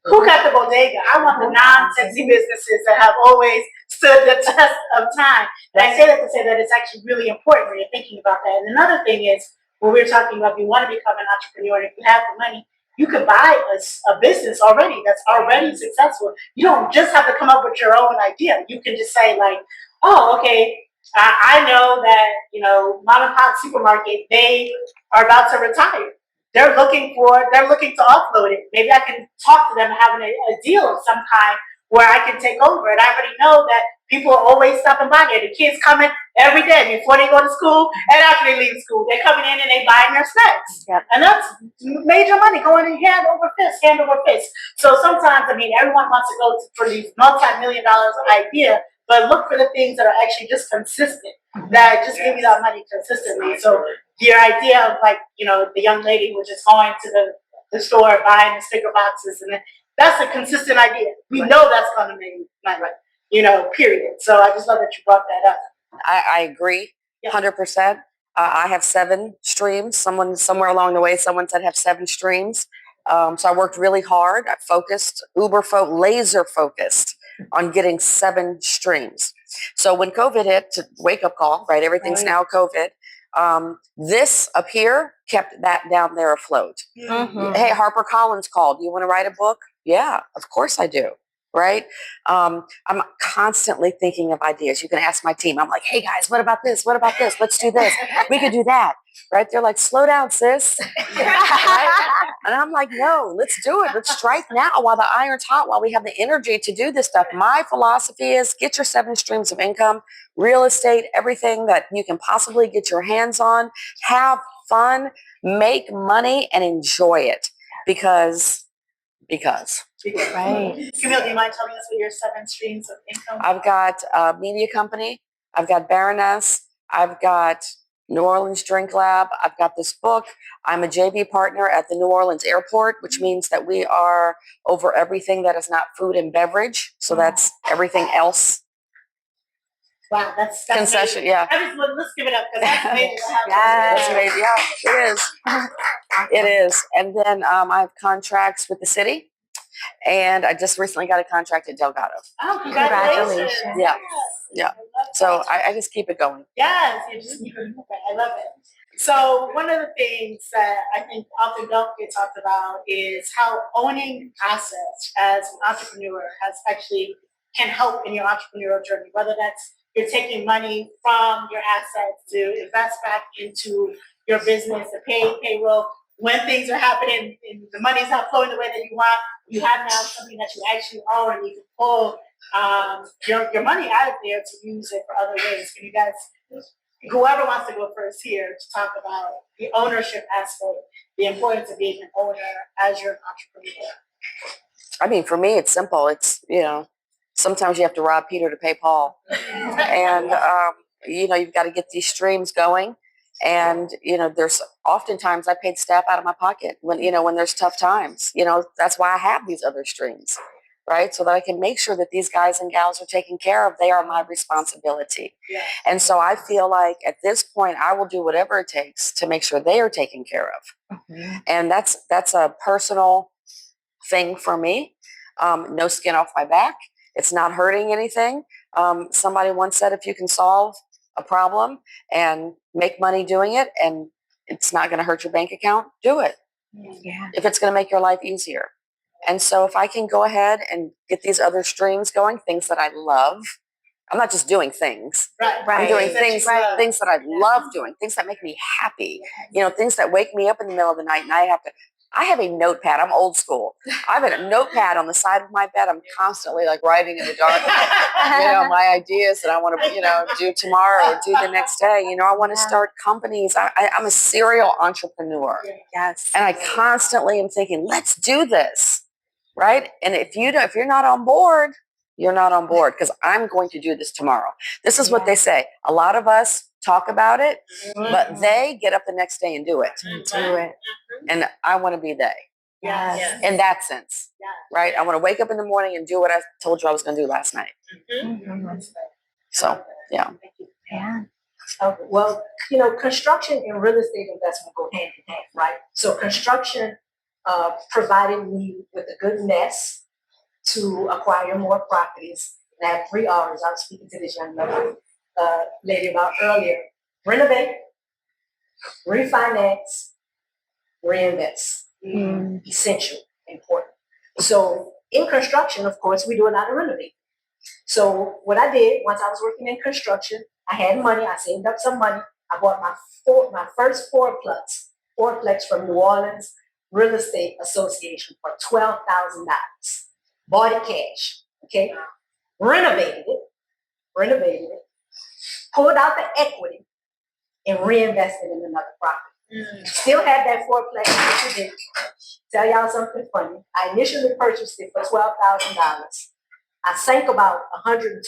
Who got the bodega? I want the non-sexy businesses that have always stood the test of time. And I say that to say that it's actually really important when you're thinking about that. And another thing is, when we're talking about, if you want to become an entrepreneur, if you have the money, you could buy a business already that's already successful. You don't just have to come up with your own idea. You can just say like, oh, okay, I know that, mom and pop supermarket, they are about to retire. They're looking to offload it. Maybe I can talk to them having a deal of some kind where I can take over. And I already know that people are always stopping by there. The kids coming every day before they go to school and after they leave school. They're coming in and they buying their snacks. Yep. And that's major money going in hand over fist. So sometimes, everyone wants to go for these multi-million-dollar idea, but look for the things that are actually just consistent, that just give you that money consistently. So your idea of the young lady who just going to the store buying the sticker boxes, and that's a consistent idea. We know that's going to make money, period. So I just love that you brought that up. I agree, 100%. I have 7 streams. Somewhere along the way, someone said have 7 streams. So I worked really hard. I focused, laser focused on getting 7 streams. So when COVID hit, wake up call, right? Everything's now COVID. This up here kept that down there afloat. Mm-hmm. Hey, HarperCollins called. Do you want to write a book? Yeah, of course I do. Right? I'm constantly thinking of ideas. You can ask my team. I'm like, hey guys, what about this? What about this? Let's do this. We could do that. Right? They're like, slow down, sis. Right? And I'm like, no, let's do it. Let's strike now while the iron's hot, while we have the energy to do this stuff. My philosophy is get your 7 streams of income, real estate, everything that you can possibly get your hands on, have fun, make money, and enjoy it because. Right. Camille, do you mind telling us what your 7 streams of income? I've got a media company. I've got Baroness. I've got New Orleans Drink Lab. I've got this book. I'm a JV partner at the New Orleans airport, which means that we are over everything that is not food and beverage. So that's everything else. Wow, that's concession. Amazing. Yeah. Let's give it up because that's amazing. That's amazing. Yeah, it is. It is. And then I have contracts with the city, and I just recently got a contract at Delgado. Oh, congratulations! Yeah, yeah. So I just keep it going. Yes, you just keep it moving. I love it. So one of the things that I think often don't get talked about is how owning assets as an entrepreneur can help in your entrepreneurial journey, whether that's you're taking money from your assets to invest back into your business, to pay payroll. When things are happening and the money's not flowing the way that you want, you have now something that you actually own, and you can pull your money out of there to use it for other ways. Can you guys, whoever wants to go first here, to talk about the ownership aspect, the importance of being an owner as you're an entrepreneur? I mean, for me, it's simple. It's, sometimes you have to rob Peter to pay Paul. And, you've got to get these streams going. And, there's oftentimes I paid staff out of my pocket when there's tough times. That's why I have these other streams, right? So that I can make sure that these guys and gals are taken care of. They are my responsibility. Yeah. And so I feel like at this point, I will do whatever it takes to make sure they are taken care of. Mm-hmm. And that's a personal thing for me. No skin off my back. It's not hurting anything. Somebody once said, if you can solve a problem and make money doing it, and it's not going to hurt your bank account, do it. Yeah. If it's going to make your life easier. And so if I can go ahead and get these other streams going, things that I love, I'm not just doing things. Right. I'm doing things that I love doing, things that make me happy, things that wake me up in the middle of the night and I have a notepad. I'm old school. I have a notepad on the side of my bed. I'm constantly like writing in the dark, my ideas that I want to, do tomorrow or do the next day. I want to start companies. I'm a serial entrepreneur. Yes. And I constantly am thinking, let's do this. Right. And if you're not on board, you're not on board, because I'm going to do this tomorrow. This is what they say. A lot of us talk about it, but they get up the next day and do it. Do it. And I want to be they. Yes. In that sense. Right? I want to wake up in the morning and do what I told you I was going to do last night. So, yeah. Yeah. Well, construction and real estate investment go hand in hand, right? So construction provided me with a good nest to acquire more properties. And I have 3 R's. I was speaking to this young lady about earlier. Renovate, refinance, reinvest. Essential, important. So in construction, of course, we do a lot of renovating. So what I did, once I was working in construction, I had money, I saved up some money. I bought my first fourplex from New Orleans Real Estate Association for $12,000. Bought it cash, okay? Renovated it, pulled out the equity, and reinvested in another property. Still had that fourplex, which you did. Tell y'all something funny. I initially purchased it for $12,000. I sank about $120,000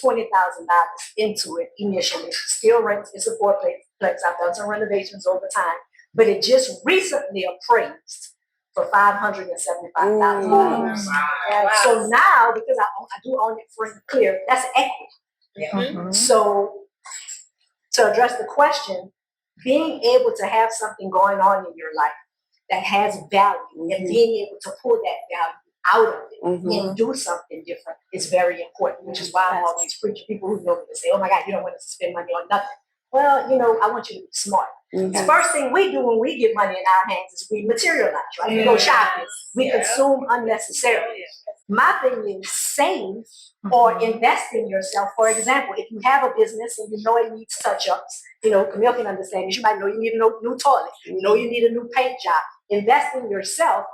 into it initially. Still rents. It's a fourplex. I've done some renovations over time, but it just recently appraised for $575,000. So now, because I do own it free and clear, that's equity. So to address the question, being able to have something going on in your life that has value and being able to pull that value out of it and do something different is very important, which is why I'm always preaching. People who know me to say, oh my God, you don't want us to spend money on nothing. Well, I want you to be smart. The first thing we do when we get money in our hands is we materialize, right? We go shopping. We consume unnecessarily. My thing is save or invest in yourself. For example, if you have a business and you know it needs touch-ups, Camille can understand this. You might know you need a new toilet. You know you need a new paint job. Invest in yourself.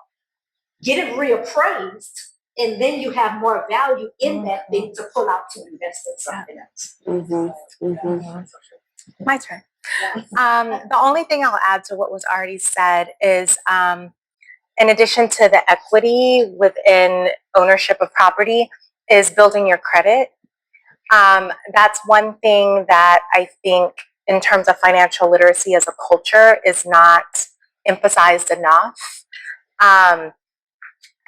Get it reappraised, and then you have more value in that thing to pull out to invest in something else. My turn. The only thing I'll add to what was already said is, in addition to the equity within ownership of property, is building your credit. That's one thing that I think in terms of financial literacy as a culture is not emphasized enough. I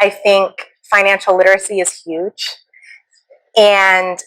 think financial literacy is huge, and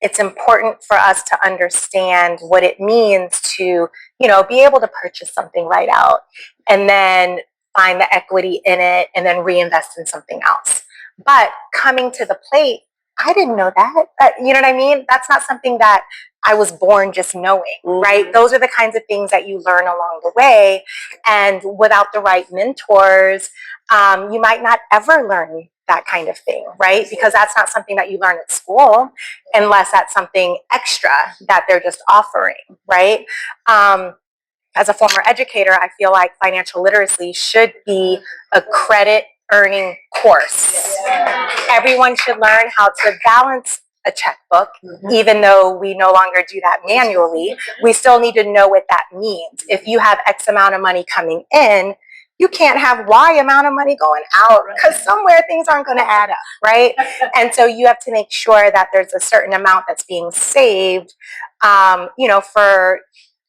it's important for us to understand what it means to, be able to purchase something right out and then find the equity in it and then reinvest in something else. But coming to the plate I didn't know that. You know what I mean? That's not something that I was born just knowing, right? Those are the kinds of things that you learn along the way. And without the right mentors, you might not ever learn that kind of thing, right? Because that's not something that you learn at school, unless that's something extra that they're just offering, right? As a former educator, I feel like financial literacy should be a credit earning course. Everyone should learn how to balance a checkbook, even though we no longer do that manually. We still need to know what that means. If you have X amount of money coming in, you can't have Y amount of money going out, because somewhere things aren't going to add up, right? And so you have to make sure that there's a certain amount that's being saved, for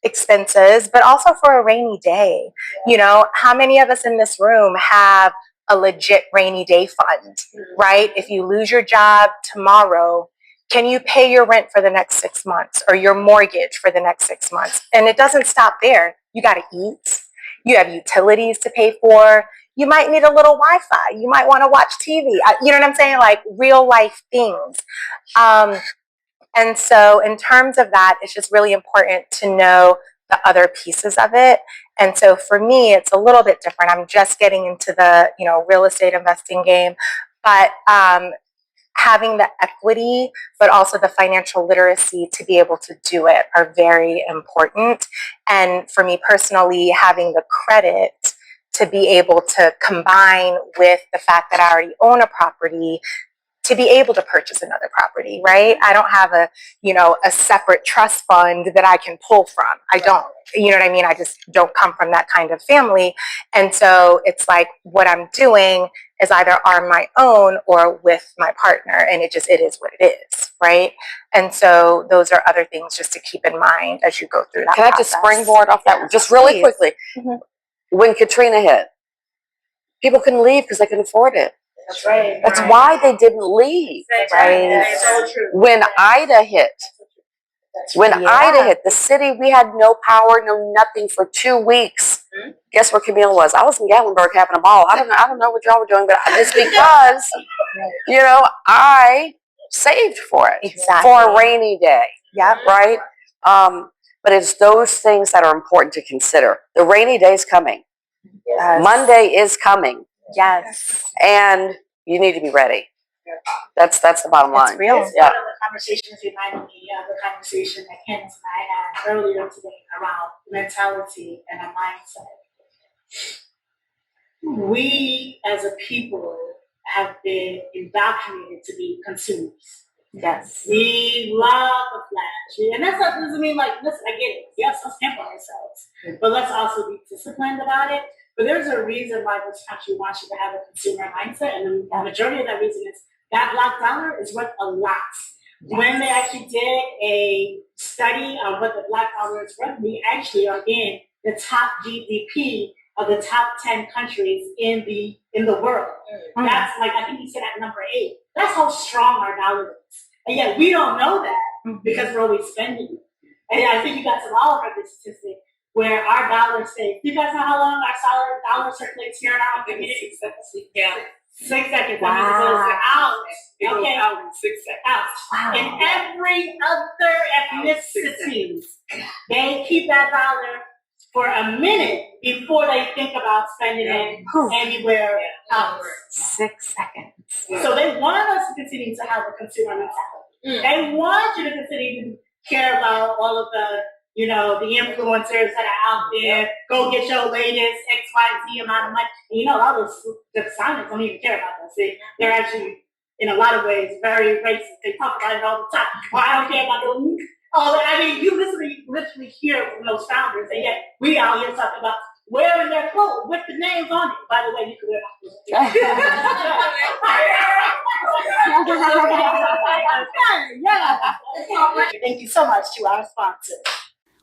expenses, but also for a rainy day. How many of us in this room have a legit rainy day fund, right? If you lose your job tomorrow, can you pay your rent for the next 6 months or your mortgage for the next 6 months? And it doesn't stop there. You got to eat. You have utilities to pay for. You might need a little Wi-Fi. You might want to watch TV. You know what I'm saying? Like real life things. And so in terms of that, it's just really important to know the other pieces of it. And so for me, it's a little bit different. I'm just getting into the, real estate investing game, but having the equity, but also the financial literacy to be able to do it are very important. And for me personally, having the credit to be able to combine with the fact that I already own a property to be able to purchase another property, right? I don't have a separate trust fund that I can pull from. I don't, you know what I mean? I just don't come from that kind of family. And so it's like what I'm doing is either on my own or with my partner. And it is what it is, right? And so those are other things just to keep in mind as you go through that process. Can I just springboard off that just really quickly? When Katrina hit, people couldn't leave because they couldn't afford it. That's right. That's why they didn't leave. Right. That's so true. When Ida hit, the city, we had no power, no nothing for 2 weeks. Guess where Camille was? I was in Gatlinburg having a ball. I don't know what y'all were doing, but it's because, I saved for it. Exactly. For a rainy day. Yep. Right? But it's those things that are important to consider. The rainy day is coming. Yes. Monday is coming. Yes. And you need to be ready. That's the bottom line. It's real. One of the conversations reminded me of the conversation that Candace and I had earlier today around mentality and a mindset. We as a people have been indoctrinated to be consumers. Yes. We love the flash. And that doesn't mean listen, I get it. Yes, let's pamper ourselves. But let's also be disciplined about it. But there's a reason why this country wants you to have a consumer mindset. And the majority of that reason is that black dollar is worth a lot. Yes. When they actually did a study on what the black dollar is worth, we actually are in the top GDP of the top 10 countries in the world. Mm-hmm. That's I think he said at number 8. That's how strong our dollar is. And yet we don't know that because we're always spending it. And I think you guys have all heard this statistic where our dollar stays. Do you guys know how long our dollar circulates here in our community? 6 seconds. Yeah. 6 seconds. Wow. That means it goes out. It goes out in 6 seconds. Out. Wow. In every other ethnicity, they keep that dollar for a minute before they think about spending it anywhere else. 6 seconds. So they want us to continue to have a consumer mentality. They want you to continue to care about all of the the influencers that are out there. Go get your latest XYZ amount of money. And all those designers don't even care about that. They're actually, in a lot of ways, very racist. They talk about it all the time. Well, I don't care about the you literally hear from those founders, and yet we out here talking about wearing their clothes with the names on it. By the way, you can wear my clothes. Thank you so much to our sponsors.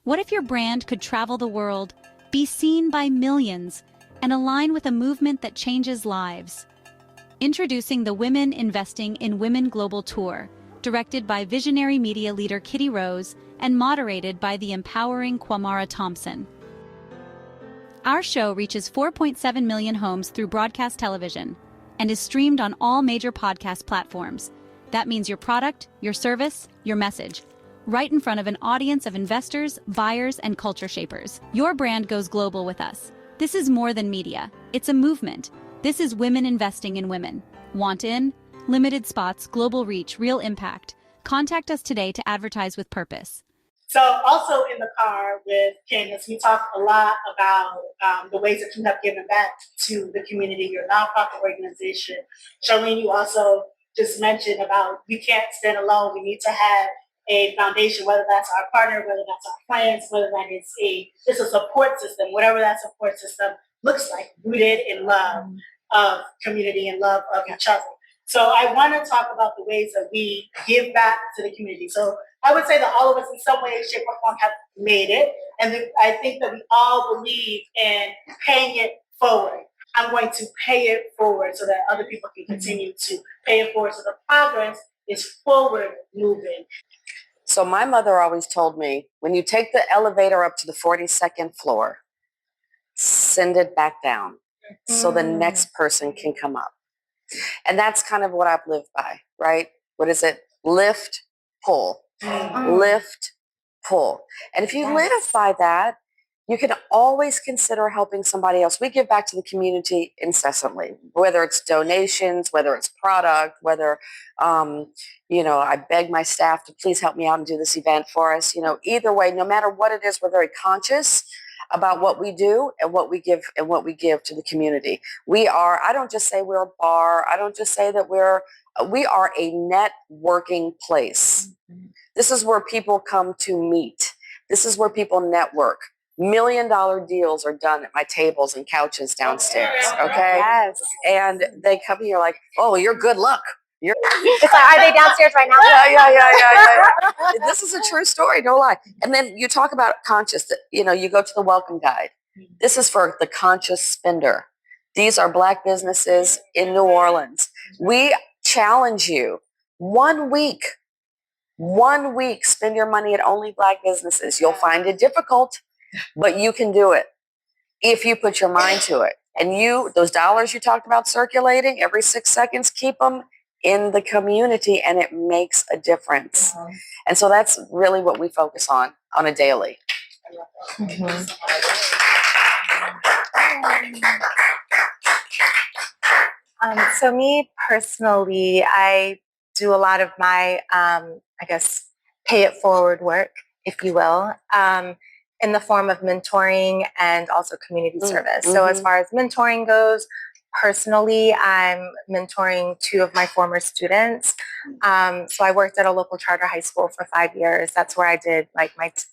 What if your brand could travel the world, be seen by millions, and align with a movement that changes lives? Introducing the Women Investing in Women Global Tour, directed by visionary media leader Kitty Rose and moderated by the empowering Kwamara Thompson. Our show reaches 4.7 million homes through broadcast television and is streamed on all major podcast platforms, That means your product, your service, your message, right in front of an audience of investors, buyers, and culture shapers. Your brand goes global with us. This is more than media. It's a movement. This is women investing in women. Want in? Limited spots, global reach, real impact. Contact us today to advertise with purpose. So also in the car with Candace, we talk a lot about the ways that you have given back to the community, your nonprofit organization. Charlene, you also just mentioned about we can't stand alone. We need to have a foundation, whether that's our partner, whether that's our friends, whether that is just a support system, whatever that support system looks like, rooted in love of community and love of each other. So I want to talk about the ways that we give back to the community. So I would say that all of us in some way, shape, or form have made it. And I think that we all believe in paying it forward. I'm going to pay it forward so that other people can continue to pay it forward. So the progress is forward moving. So my mother always told me, when you take the elevator up to the 42nd floor, send it back down so the next person can come up. And that's kind of what I've lived by, right? What is it? Lift, pull. Lift, pull. And if you live by that, you can always consider helping somebody else. We give back to the community incessantly, whether it's donations, whether it's product, whether, I beg my staff to please help me out and do this event for us. Either way, no matter what it is, we're very conscious about what we do and what we give to the community. I don't just say we're a bar. I don't just say that we are a networking place. This is where people come to meet. This is where people network. $1 million deals are done at my tables and couches downstairs. Okay. Yes. And they come here like, oh, you're good luck. It's like, are they downstairs right now? Yeah. This is a true story, no lie. And then you talk about conscious, you go to the welcome guide. This is for the conscious spender. These are Black businesses in New Orleans. We challenge you 1 week, spend your money at only Black businesses. You'll find it difficult, but you can do it if you put your mind to it. And those dollars you talked about circulating every 6 seconds, keep them in the community, and it makes a difference. And so that's really what we focus on a daily. So me personally, I do a lot of my, pay it forward work, if you will, in the form of mentoring and also community service. So as far as mentoring goes, personally, I'm mentoring 2 of my former students. So I worked at a local charter high school for 5 years. That's where I did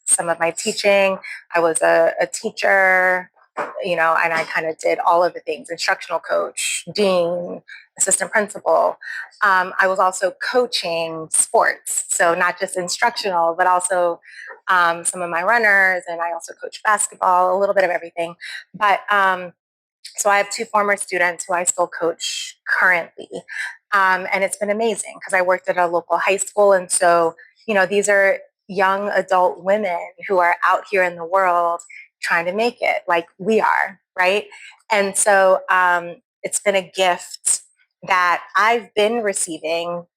some of my teaching. I was a teacher, and I kind of did all of the things: instructional coach, dean, assistant principal. I was also coaching sports. So not just instructional, but also some of my runners, and I also coach basketball, a little bit of everything. But so I have 2 former students who I still coach currently. And it's been amazing because I worked at a local high school. And so, these are young adult women who are out here in the world trying to make it like we are, right? And so it's been a gift that I've been receiving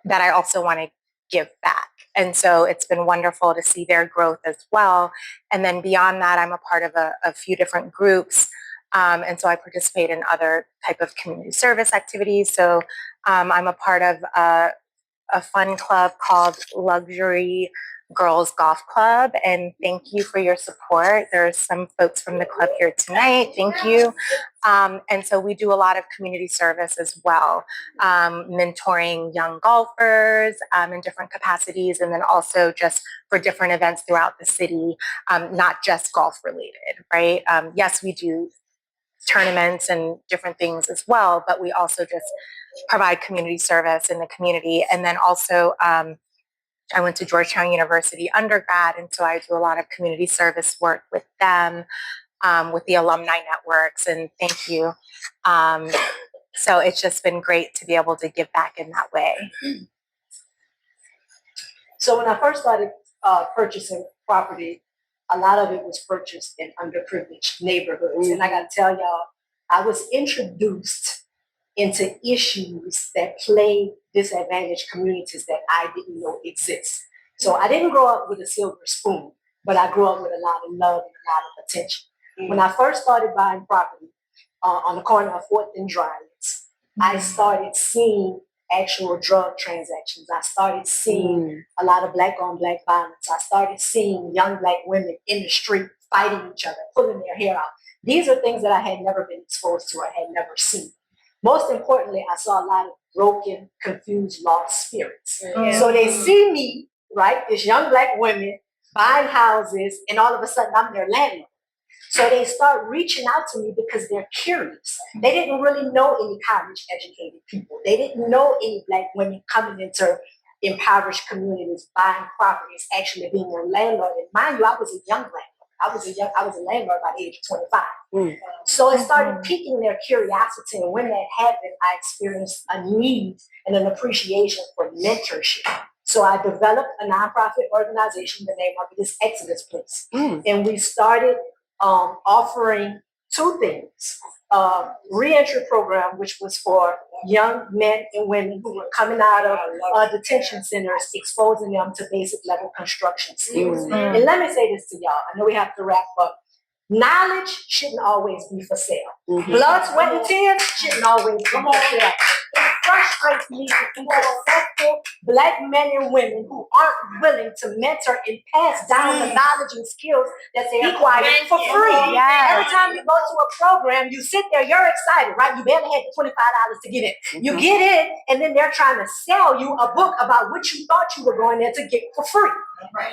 that I also want to give back. And so it's been wonderful to see their growth as well. And then beyond that, I'm a part of a few different groups. And so I participate in other type of community service activities. So I'm a part of a fun club called Luxury Girls Golf Club. And thank you for your support. There's some folks from the club here tonight. Thank you. And so we do a lot of community service as well, mentoring young golfers in different capacities, and then also just for different events throughout the city, not just golf related, right? Yes, we do tournaments and different things as well, but we also just provide community service in the community. And then also I went to Georgetown University undergrad, and so I do a lot of community service work with them, with the alumni networks, and thank you. So it's just been great to be able to give back in that way. So when I first started purchasing property, a lot of it was purchased in underprivileged neighborhoods. And I got to tell y'all, I was introduced into issues that plague disadvantaged communities that I didn't know exist. So I didn't grow up with a silver spoon, but I grew up with a lot of love and a lot of attention. When I first started buying property on the corner of 4th and Drylands, I started seeing actual drug transactions. I started seeing a lot of black on black violence. I started seeing young black women in the street fighting each other, pulling their hair out. These are things that I had never been exposed to or had never seen. Most importantly, I saw a lot of broken, confused, lost spirits. So they see me, right, this young black women buying houses, and all of a sudden I'm their landlord. So they start reaching out to me because they're curious. They didn't really know any college educated people. They didn't know any black women coming into impoverished communities, buying properties, actually being a landlord. And mind you, I was a young landlord. I was a landlord by the age of 25. So it started piquing their curiosity. And when that happened, I experienced a need and an appreciation for mentorship. So I developed a nonprofit organization. The name of it is Exodus Place. And we started offering two things. Reentry program, which was for young men and women who were coming out of detention centers, exposing them to basic level construction skills. And let me say this to y'all. I know we have to wrap up. Knowledge shouldn't always be for sale. Blood, sweat, and tears shouldn't always be for sale. It frustrates me to see successful black men and women who aren't willing to mentor and pass down the knowledge and skills that they acquired for free. Every time you go to a program, you sit there, you're excited, right? You barely had $25 to get in. You get in, and then they're trying to sell you a book about what you thought you were going there to get for free.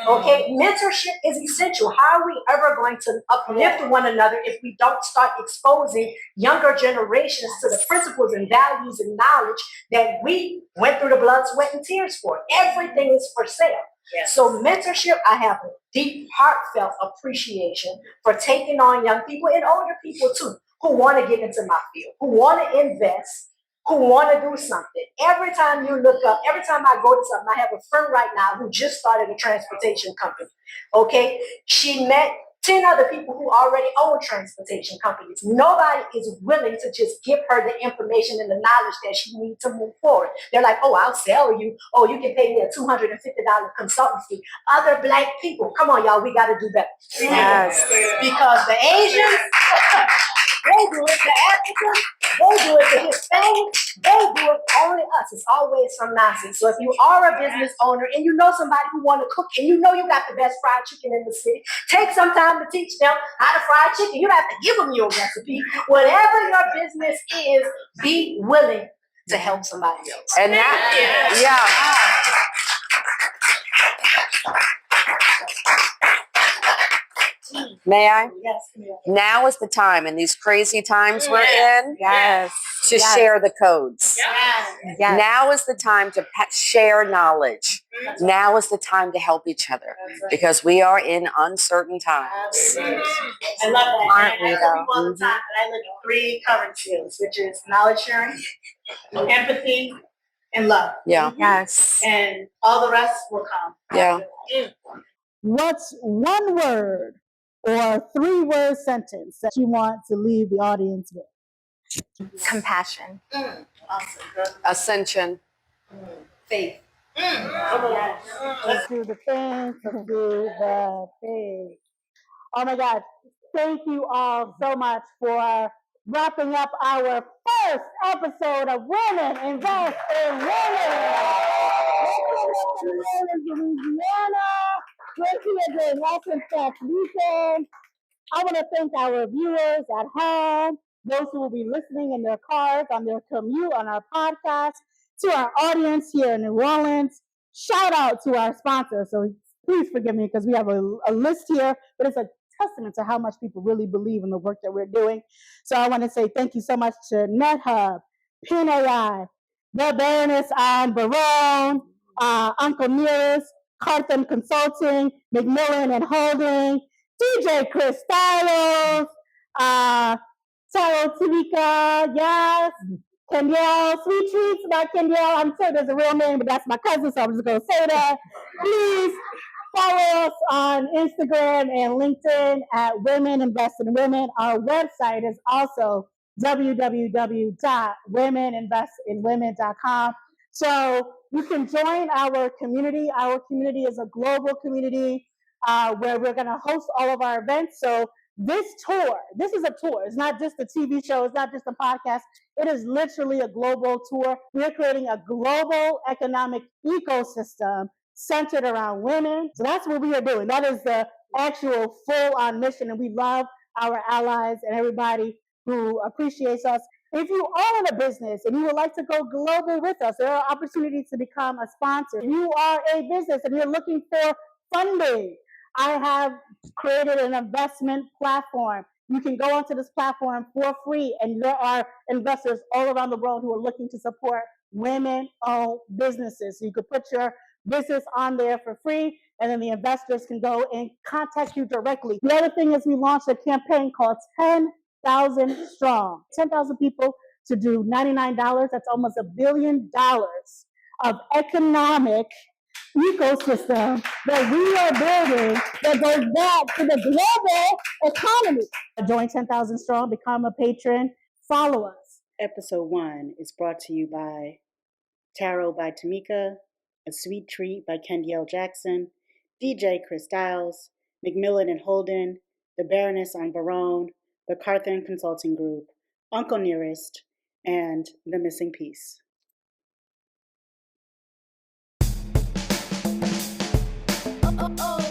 Okay, mentorship is essential. How are we ever going to uplift one another if we don't start exposing younger generations to the principles and values and knowledge that we went through the blood, sweat, and tears for? Everything is for sale. So mentorship, I have a deep, heartfelt appreciation for taking on young people and older people too, who want to get into my field, who want to invest, who want to do something. Every time you look up, every time I go to something, I have a friend right now who just started a transportation company. Okay, she met 10 other people who already own transportation companies. Nobody is willing to just give her the information and the knowledge that she needs to move forward. They're like, oh, I'll sell you. Oh, you can pay me a $250 consultancy. Other black people, come on, y'all, we got to do better. Yes. Because the Asians, they do it, the Africans, they do it, the Hispanics, they do it, only us. It's always some nonsense. So if you are a business owner and you know somebody who want to cook and you know you got the best fried chicken in the city, take some time to teach them how to fry chicken. You don't have to give them your recipe. Whatever your business is, be willing to help somebody else. And that, yeah. May I? Yes, Camille. Now is the time, in these crazy times we're in, to share the codes. Now is the time to share knowledge. Now is the time to help each other because we are in uncertain times. I love that. Aren't we, I tell people all the time that I live in 3 current fields, which is knowledge sharing, empathy, and love. Yeah. Yes. And all the rest will come. Yeah. What's one word or 3-word sentence that you want to leave the audience with? Compassion. Awesome. Good. Ascension. Faith. Let's do the thing. Let's do the thing. Oh my God. Thank you all so much for wrapping up our first episode of Women Invest in Women. Louisiana. We're here during EssenceFest weekend. I want to thank our viewers at home, those who will be listening in their cars, on their commute, on our podcast, to our audience here in New Orleans. Shout out to our sponsors. So please forgive me because we have a list here, but it's a testament to how much people really believe in the work that we're doing. So I want to say thank you so much to NetHub, Pin AI, the Baroness Barone, Uncle Nearest, Carthan Consulting, McMillan and Holding, DJ Chris Styles, Taro Tivika, yes, Camille, Sweet Treats by Camille. I'm sure there's a real name, but that's my cousin, so I'm just going to say that. Please follow us on Instagram and LinkedIn at Women Invest in Women. Our website is also www.womeninvestinwomen.com. So you can join our community. Our community is a global community where we're going to host all of our events. So this is a tour. It's not just a TV show. It's not just a podcast. It is literally a global tour. We're creating a global economic ecosystem centered around women. So that's what we are doing. That is the actual full-on mission, and we love our allies and everybody who appreciates us. If you own a business and you would like to go global with us, there are opportunities to become a sponsor. If you are a business and you're looking for funding, I have created an investment platform. You can go onto this platform for free, and there are investors all around the world who are looking to support women-owned businesses. So you could put your business on there for free, and then the investors can go and contact you directly. The other thing is we launched a campaign called 10,000 Strong. 10,000 people to do $99. That's almost $1 billion of economic ecosystem that we are building that goes back to the global economy. Join 10,000 Strong, become a patron, follow us. Episode 1 is brought to you by Tarot by Tamika, A Sweet Treat by Kendi L. Jackson, DJ Chris Stiles, McMillan and Holden, The Baroness on Barone, the Carthan Consulting Group, Uncle Nearest, and The Missing Piece. Oh, oh, oh.